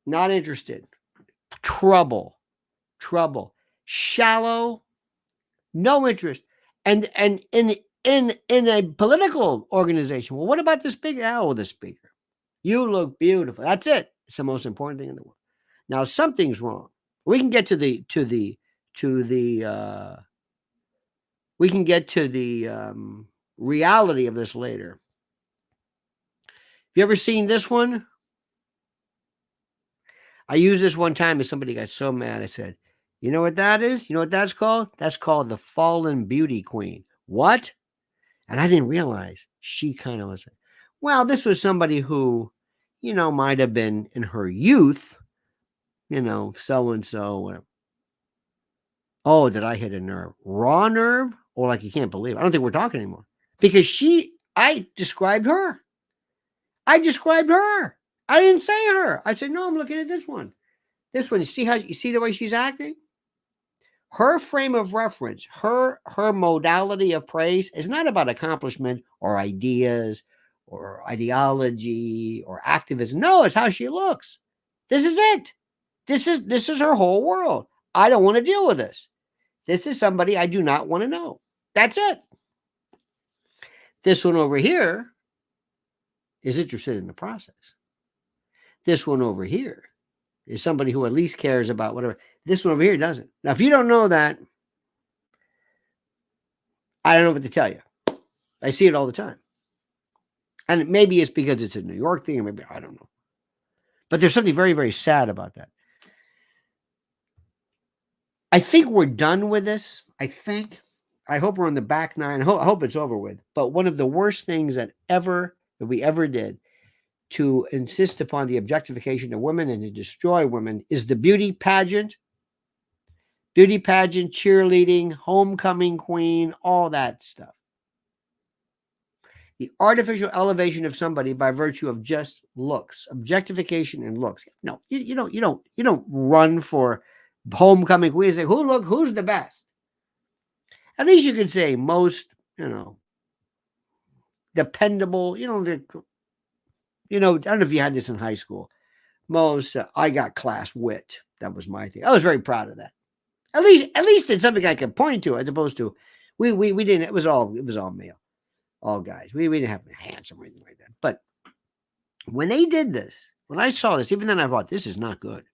Not interested. Trouble. Shallow. No interest. And in a political organization, well, what about the speaker? Oh, the speaker. You look beautiful. That's it. It's the most important thing in the world. Now, something's wrong. We can get to the reality of this later. Have you ever seen this one? I used this one time and somebody got so mad. I said, you know what that is? You know what that's called? That's called the fallen beauty queen. What? And I didn't realize she kind of was like, well, this was somebody who, might have been in her youth, so-and-so, whatever. Oh, did I hit a nerve? Raw nerve? Or like you can't believe it. I don't think we're talking anymore. Because I described her. I didn't say her. I said, no, I'm looking at this one. This one, you see the way she's acting? Her frame of reference, her modality of praise is not about accomplishment or ideas or ideology or activism. No, it's how she looks. This is it. This is her whole world. I don't want to deal with this. This is somebody I do not want to know. That's it. This one over here is interested in the process. This one over here is somebody who at least cares about whatever. This one over here doesn't. Now, if you don't know that, I don't know what to tell you. I see it all the time. And maybe it's because it's a New York thing, or maybe I don't know. But there's something very, very sad about that. I think we're done with this. I hope we're on the back nine. I hope it's over with. But one of the worst things that we ever did to insist upon the objectification of women and to destroy women is the beauty pageant, cheerleading, homecoming queen, all that stuff. The artificial elevation of somebody by virtue of just looks, objectification and looks. No, you don't run for homecoming queen and say, who's the best? At least you could say most, dependable, I don't know if you had this in high school. Most, I got class wit. That was my thing. I was very proud of that. At least it's something I could point to, as opposed to we didn't. It was all male, all guys. We didn't have handsome or anything like that. But when they did this, when I saw this, even then I thought this is not good.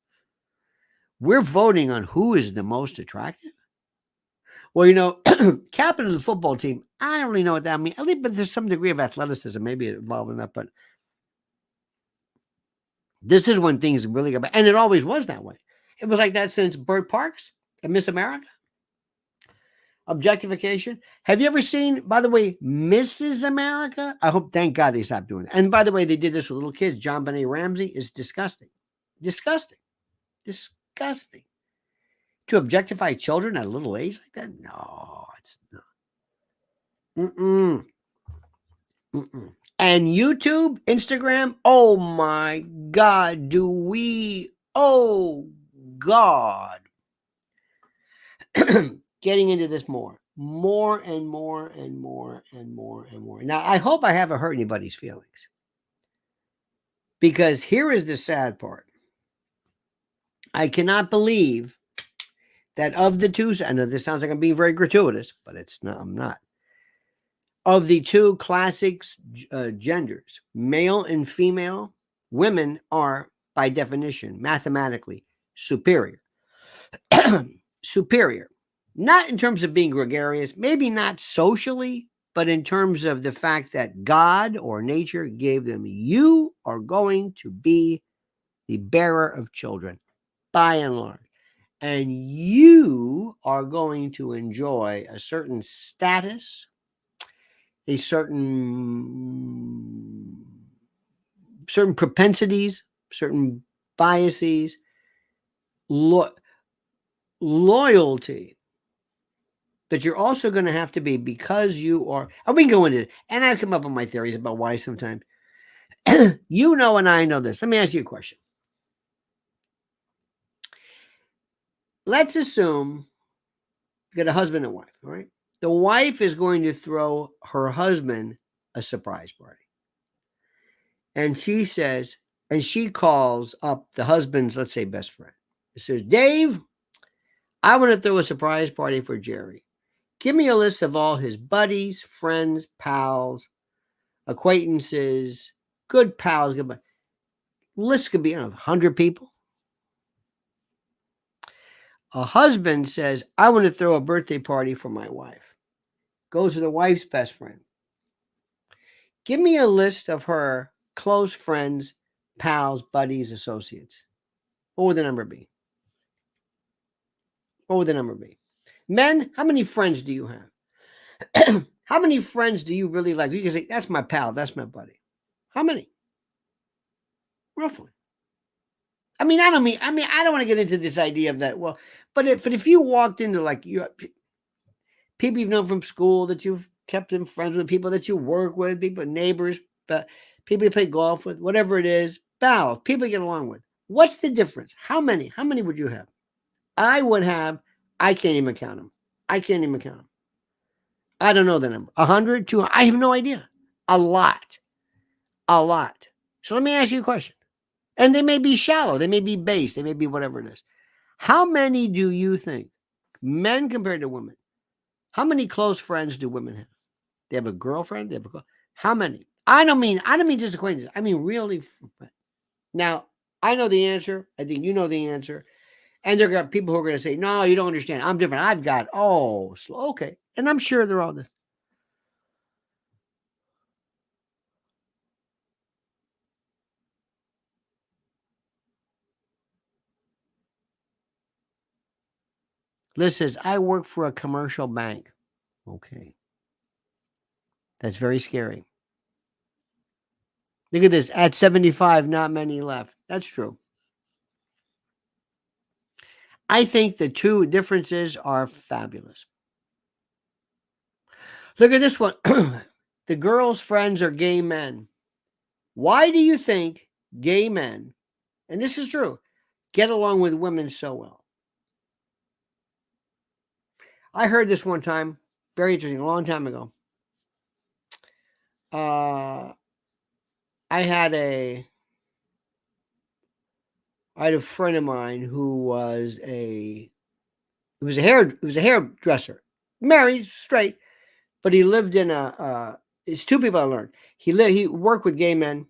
We're voting on who is the most attractive. Well, captain of the football team. I don't really know what that means. At least, but there's some degree of athleticism maybe involved in that. But this is when things really go bad, and it always was that way. It was like that since Burt Parks and Miss America. Objectification. Have you ever seen, by the way, Mrs. America? Thank God they stopped doing it. And by the way, they did this with little kids. John Benet Ramsey is disgusting. To objectify children at a little age like that? No, it's not. And YouTube, Instagram, oh my God, oh God. Getting into this more and more and more and more and more. Now, I hope I haven't hurt anybody's feelings. Because here is the sad part. I cannot believe that of the two, I know this sounds like I'm being very gratuitous, but it's not, I'm not. Of the two classic genders, male and female, women are, by definition, mathematically superior. Superior. Not in terms of being gregarious, maybe not socially, but in terms of the fact that God or nature gave them, you are going to be the bearer of children, by and large. And you are going to enjoy a certain status, a certain propensities, certain biases, loyalty. But you're also going to have to be, because you are, we can go into it, and I've come up with my theories about why sometimes, and I know this. Let me ask you a question. let's assume you got a husband and wife, all right? The wife is going to throw her husband a surprise party. And she says, and she calls up the husband's, let's say, best friend. She says, Dave, I want to throw a surprise party for Jerry. Give me a list of all his buddies, friends, pals, acquaintances, good pals. Good, list could be 100 people. A husband says, I want to throw a birthday party for my wife. Goes to the wife's best friend. Give me a list of her close friends, pals, buddies, associates. What would the number be? What would the number be? Men, how many friends do you have? How many friends do you really like? You can say, that's my pal, that's my buddy. How many? Roughly. I don't want to get into this idea of that. Well, but if you walked into like people you've known from school that you've kept in friends with, people that you work with, people, neighbors, people you play golf with, whatever it is, pals, people you get along with. What's the difference? How many? How many would you have? I can't even count them. I can't even count them. I don't know the number. 100, 200, I have no idea. A lot. A lot. So let me ask you a question. And they may be shallow. They may be base. They may be whatever it is. How many do you think, men compared to women, how many close friends do women have? They have a girlfriend? They have how many? I don't mean just acquaintances. I mean really. Now, I know the answer. I think you know the answer. And there are people who are going to say, no, you don't understand. I'm different. I've got, okay. And I'm sure they're all this. Liz says, I work for a commercial bank. Okay. That's very scary. Look at this. At 75, not many left. That's true. I think the two differences are fabulous. Look at this one. The girl's friends are gay men. Why do you think gay men, and this is true, get along with women so well? I heard this one time, very interesting, a long time ago. I had a friend of mine who was a hairdresser, married, straight, but he lived in it's two people I learned. He worked with gay men.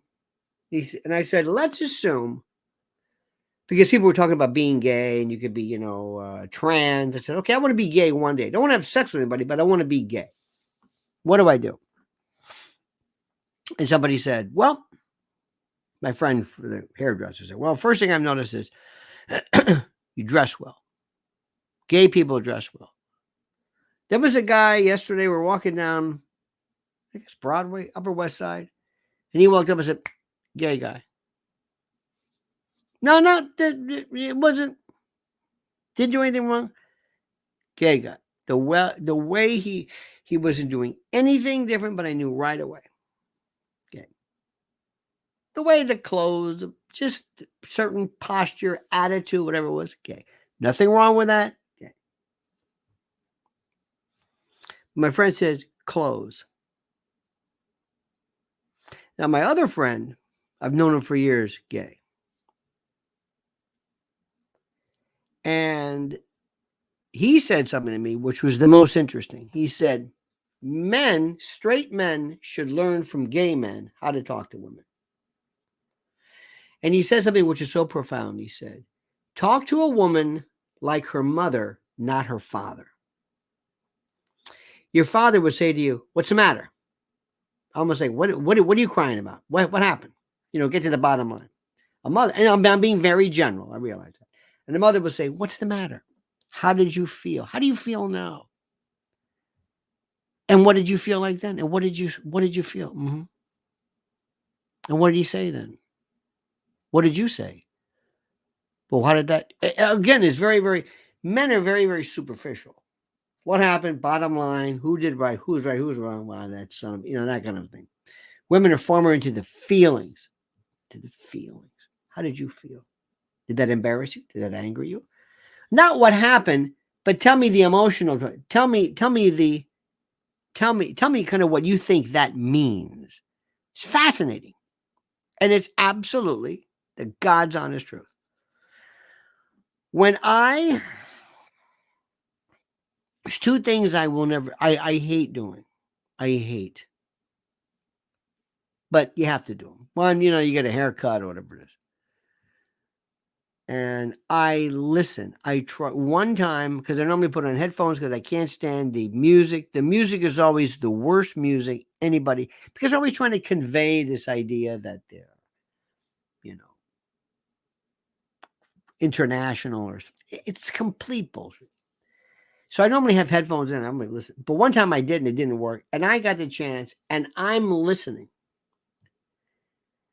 And I said, let's assume, because people were talking about being gay and you could be, trans. I said, okay, I want to be gay one day. I don't want to have sex with anybody, but I want to be gay. What do I do? And somebody said, well, my friend for the hairdresser said, well, first thing I've noticed is you dress well. Gay people dress well. There was a guy yesterday, we're walking down, I guess Broadway, Upper West Side, and he walked up and said, gay guy. No, it wasn't. Didn't do anything wrong. Gay guy. The way he wasn't doing anything different, but I knew right away. Gay. The way the clothes, just certain posture, attitude, whatever it was, gay. Nothing wrong with that. Gay. My friend says clothes. Now my other friend, I've known him for years, gay. And he said something to me, which was the most interesting. He said, straight men should learn from gay men how to talk to women. And he said something which is so profound. He said, talk to a woman like her mother, not her father. Your father would say to you, what's the matter? Almost like, what are you crying about? What happened? Get to the bottom line. A mother, and I'm being very general, I realize that. And the mother would say, what's the matter? How did you feel? How do you feel now? And what did you feel like then? And what did you feel? Mm-hmm. And what did he say then? What did you say? Well, how did that? Again, it's very, very, men are very, very superficial. What happened? Bottom line, who did right? Who's right? Who's wrong? Wow, that's that kind of thing. Women are far more into the feelings. How did you feel? Did that embarrass you? Did that anger you? Not what happened, but tell me the emotional. Tell me kind of what you think that means. It's fascinating. And it's absolutely the God's honest truth. There's two things I hate doing. I hate. But you have to do them. One, you get a haircut or whatever it is. And I listen. I try one time because I normally put on headphones because I can't stand the music. The music is always the worst music anybody, because they're always trying to convey this idea that they're, international or it's complete bullshit. So I normally have headphones in. I'm going to listen. But one time I did and it didn't work. And I got the chance and I'm listening.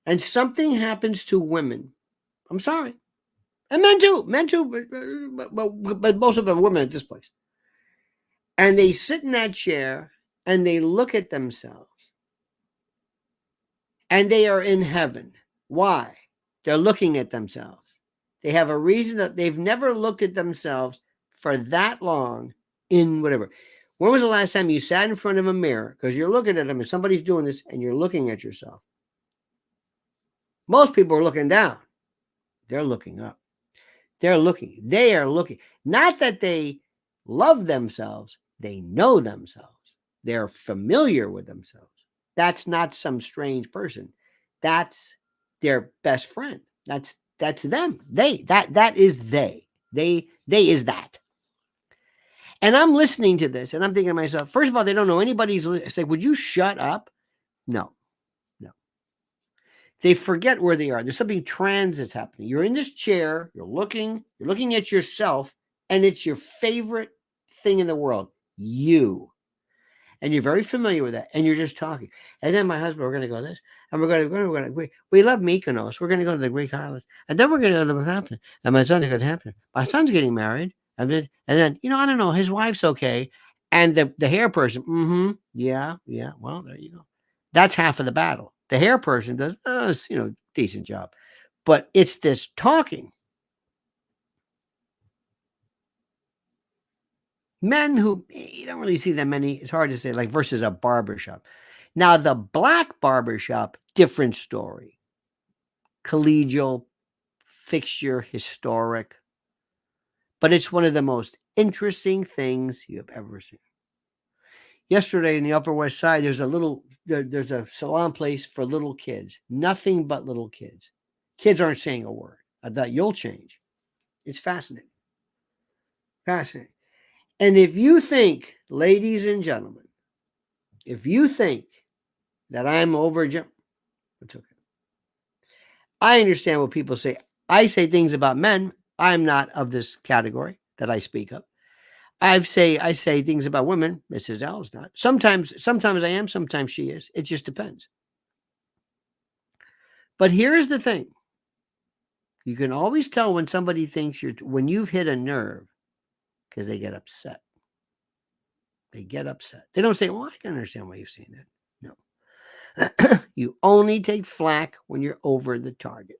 And something happens to women. I'm sorry. And men too, but most of them are women at this place. And they sit in that chair and they look at themselves. And they are in heaven. Why? They're looking at themselves. They have a reason that they've never looked at themselves for that long in whatever. When was the last time you sat in front of a mirror? Because you're looking at them and somebody's doing this and you're looking at yourself. Most people are looking down. They're looking up. They are looking. Not that they love themselves. They know themselves. They're familiar with themselves. That's not some strange person. That's their best friend. That's them. That is they. They is that. And I'm listening to this and I'm thinking to myself, first of all, they don't know anybody's. It's like, would you shut up? No. They forget where they are. There's something that's happening. You're in this chair, you're looking at yourself, and it's your favorite thing in the world, you. And you're very familiar with that, and you're just talking. And then my husband, we're going to go this, and we love Mykonos. We're going to go to the Greek islands, and then we're going to go to the Hampton. And my son's going to happen. My son's getting married, and then I don't know, his wife's okay, and the hair person, yeah. Well, there you go. That's half of the battle. The hair person does, decent job. But it's this talking. Men who, you don't really see that many, it's hard to say, like versus a barbershop. Now, the black barbershop, different story. Collegial, fixture, historic. But it's one of the most interesting things you have ever seen. Yesterday in the Upper West Side, there's a salon place for little kids. Nothing but little kids. Kids aren't saying a word. I thought you'll change. It's fascinating. Fascinating. And if you think, ladies and gentlemen, if you think that I'm over, it's okay. I understand what people say. I say things about men. I'm not of this category that I speak of. I say things about women. Mrs. L is not. Sometimes I am. Sometimes she is. It just depends. But here's the thing. You can always tell when somebody thinks when you've hit a nerve, because they get upset. They get upset. They don't say, well, I can understand why you're saying that. No. You only take flack when you're over the target.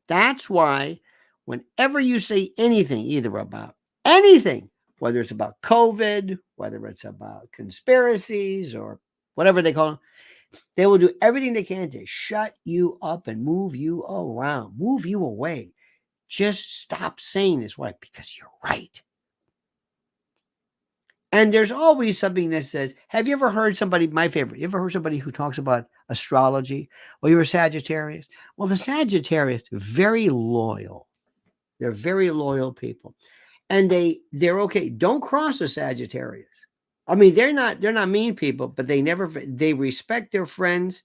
That's why whenever you say anything, either about anything, whether it's about COVID, whether it's about conspiracies or whatever they call them, they will do everything they can to shut you up and move you around, move you away. Just stop saying this. Why? Because you're right. And there's always something that says, have you ever heard somebody, my favorite, you ever heard somebody who talks about astrology? Well, you're a Sagittarius. Well, the Sagittarius, very loyal. They're very loyal people. And they're okay. Don't cross a Sagittarius. I mean, they're not mean people, but they respect their friends,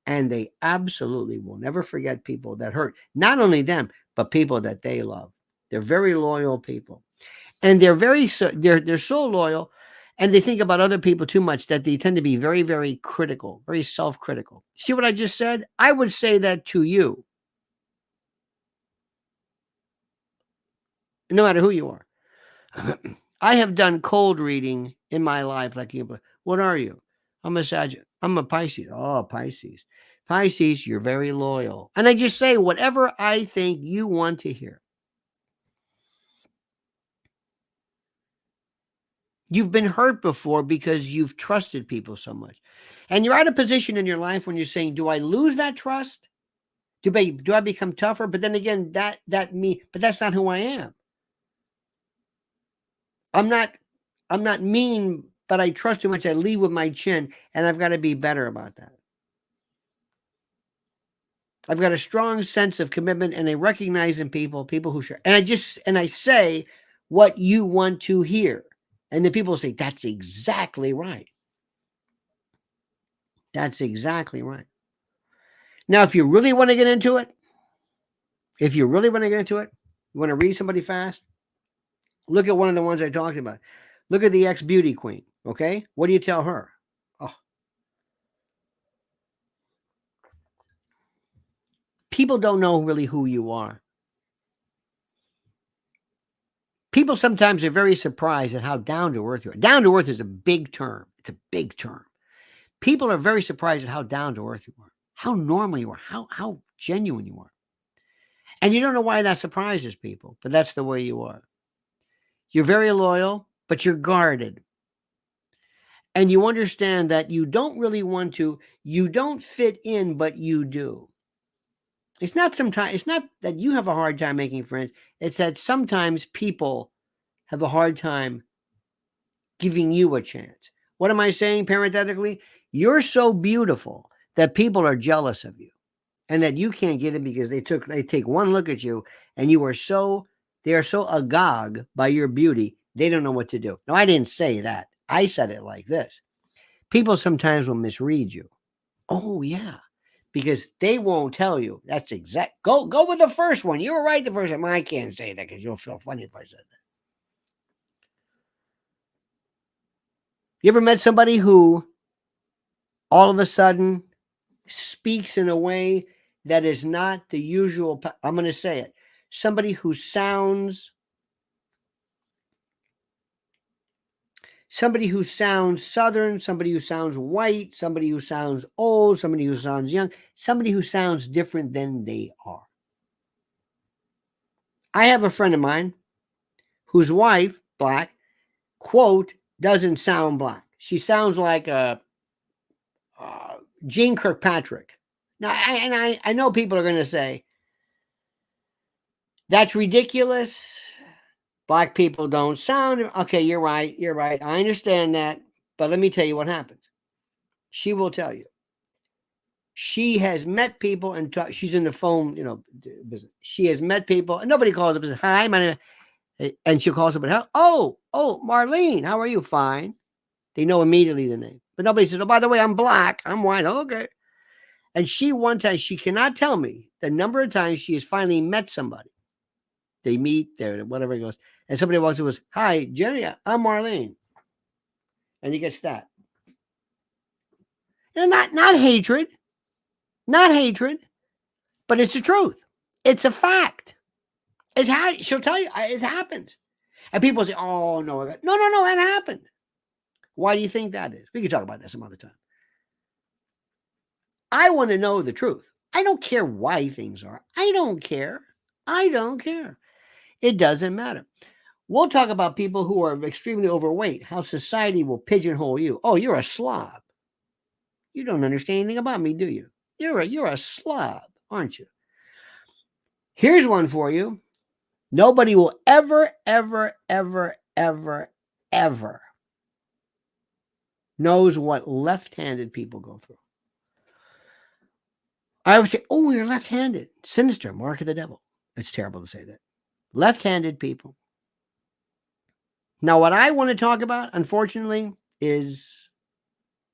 and they absolutely will never forget people that hurt not only them, but people that they love. They're very loyal people. And they're so loyal, and they think about other people too much that they tend to be very, very critical, very self-critical. See what I just said? I would say that to you. No matter who you are. I have done cold reading in my life. Like, what are you? I'm a Pisces. Oh, Pisces. Pisces, you're very loyal. And I just say whatever I think you want to hear. You've been hurt before because you've trusted people so much. And you're at a position in your life when you're saying, do I lose that trust? Do I become tougher? But then again, but that's not who I am. I'm not mean, but I trust too much. I lead with my chin, and I've got to be better about that. I've got a strong sense of commitment, and I recognize in people who share. And I say what you want to hear. And the people say, that's exactly right. That's exactly right. Now, if you really want to get into it, you want to read somebody fast, look at one of the ones I talked about. Look at the ex-beauty queen, okay? What do you tell her? Oh. People don't know really who you are. People sometimes are very surprised at how down to earth you are. Down to earth is a big term. It's a big term. People are very surprised at how down to earth you are, how normal you are, how genuine you are. And you don't know why that surprises people, but that's the way you are. You're very loyal, but you're guarded. And you understand that you don't really want to, you don't fit in, but you do. It's not that you have a hard time making friends. It's that sometimes people have a hard time giving you a chance. What am I saying parenthetically? You're so beautiful that people are jealous of you and that you can't get it because they take one look at you and they are so agog by your beauty, they don't know what to do. No, I didn't say that. I said it like this. People sometimes will misread you. Oh, yeah. Because they won't tell you. That's exact. Go with the first one. You were right the first time. I can't say that because you'll feel funny if I said that. You ever met somebody who all of a sudden speaks in a way that is not the usual? I'm going to say it. Somebody who sounds Southern, somebody who sounds white, somebody who sounds old, somebody who sounds young, somebody who sounds different than they are. I have a friend of mine whose wife, black, quote, doesn't sound black. She sounds like a Gene Kirkpatrick. Now, I know people are going to say, that's ridiculous. Black people don't sound. Okay, you're right. I understand that. But let me tell you what happens. She will tell you. She has met people and she's in the phone, business. She has met people and nobody calls up and says, hi, my name. And she'll call somebody. Oh, Marlene, how are you? Fine. They know immediately the name. But nobody says, oh, by the way, I'm black. I'm white. Oh, okay. And one time, she cannot tell me the number of times she has finally met somebody. They meet there, whatever it goes. And somebody walks up and goes, hi, Jenny, I'm Marlene. And he gets that. And not hatred. Not hatred. But it's the truth. It's a fact. She'll tell you it happens. And people say, oh, no. No, that happened. Why do you think that is? We can talk about that some other time. I want to know the truth. I don't care why things are. I don't care. It doesn't matter. We'll talk about people who are extremely overweight, how society will pigeonhole you. Oh, you're a slob. You don't understand anything about me, do you? You're a slob, aren't you? Here's one for you. Nobody will ever knows what left-handed people go through. I would say, oh, you're left-handed. Sinister, mark of the devil. It's terrible to say that. Left-handed people. Now, what I want to talk about, unfortunately, is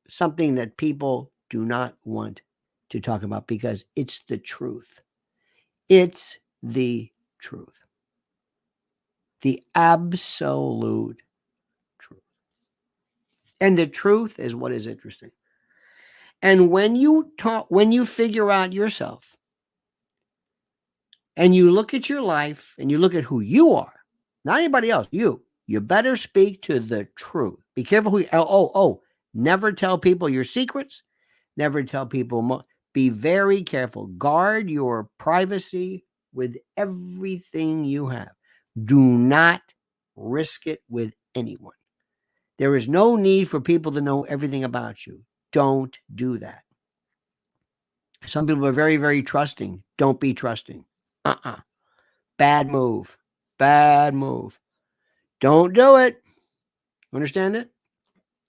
something that people do not want to talk about because it's the truth. It's the truth. The absolute truth. And the truth is what is interesting. And when you figure out yourself and you look at your life and you look at who you are, not anybody else, you better speak to the truth. Be careful who never tell people your secrets. Never tell people. Be very careful. Guard your privacy with everything you have. Do not risk it with anyone. There is no need for people to know everything about you. Don't do that. Some people are very, very trusting. Don't be trusting. Bad move. Bad move. Don't do it. Understand it?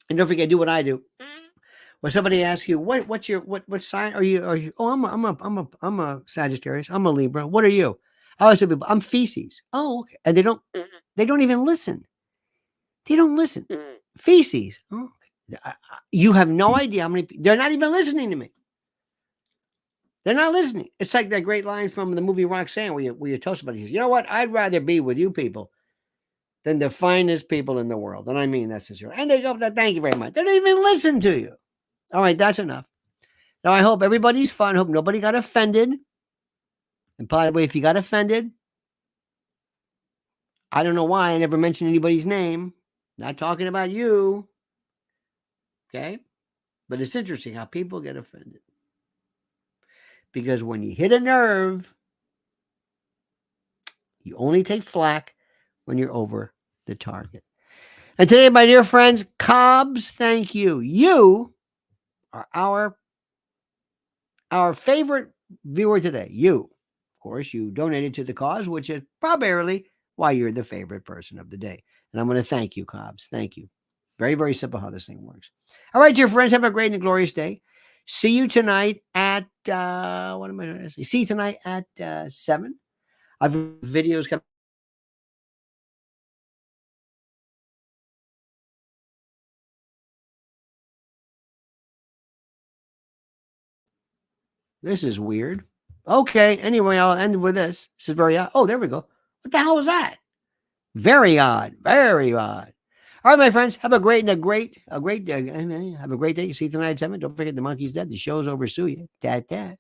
And don't forget, do what I do. When somebody asks you, what sign are you? Oh, I'm a Sagittarius. I'm a Libra. What are you? I always tell people, I'm feces. Oh, okay. And they don't even listen. They don't listen. Feces. Oh, okay. You have no idea how many. They're not even listening to me. They're not listening. It's like that great line from the movie Roxanne where you told somebody, says, you know what? I'd rather be with you people than the finest people in the world. And I mean that's sincere. And they go, thank you very much. They don't even listen to you. All right, that's enough. Now, I hope everybody's fun. I hope nobody got offended. And by the way, if you got offended, I don't know why I never mentioned anybody's name. Not talking about you. Okay? But it's interesting how people get offended. Because when you hit a nerve, you only take flack when you're over the target. And today, my dear friends, Cobbs, thank you. You are our favorite viewer today. You. Of course, you donated to the cause, which is primarily why you're the favorite person of the day. And I'm going to thank you, Cobbs. Thank you. Very, very simple how this thing works. All right, dear friends, have a great and glorious day. See you tonight at, what am I going to say? See you tonight at 7. I've videos coming. This is weird. Okay, anyway, I'll end with this. This is very odd. Oh, there we go. What the hell was that? Very odd. Very odd. All right, my friends, have a great day. Have a great day. See you tonight at 7. Don't forget the monkey's dead. The show's over. Sue you. Ta-ta.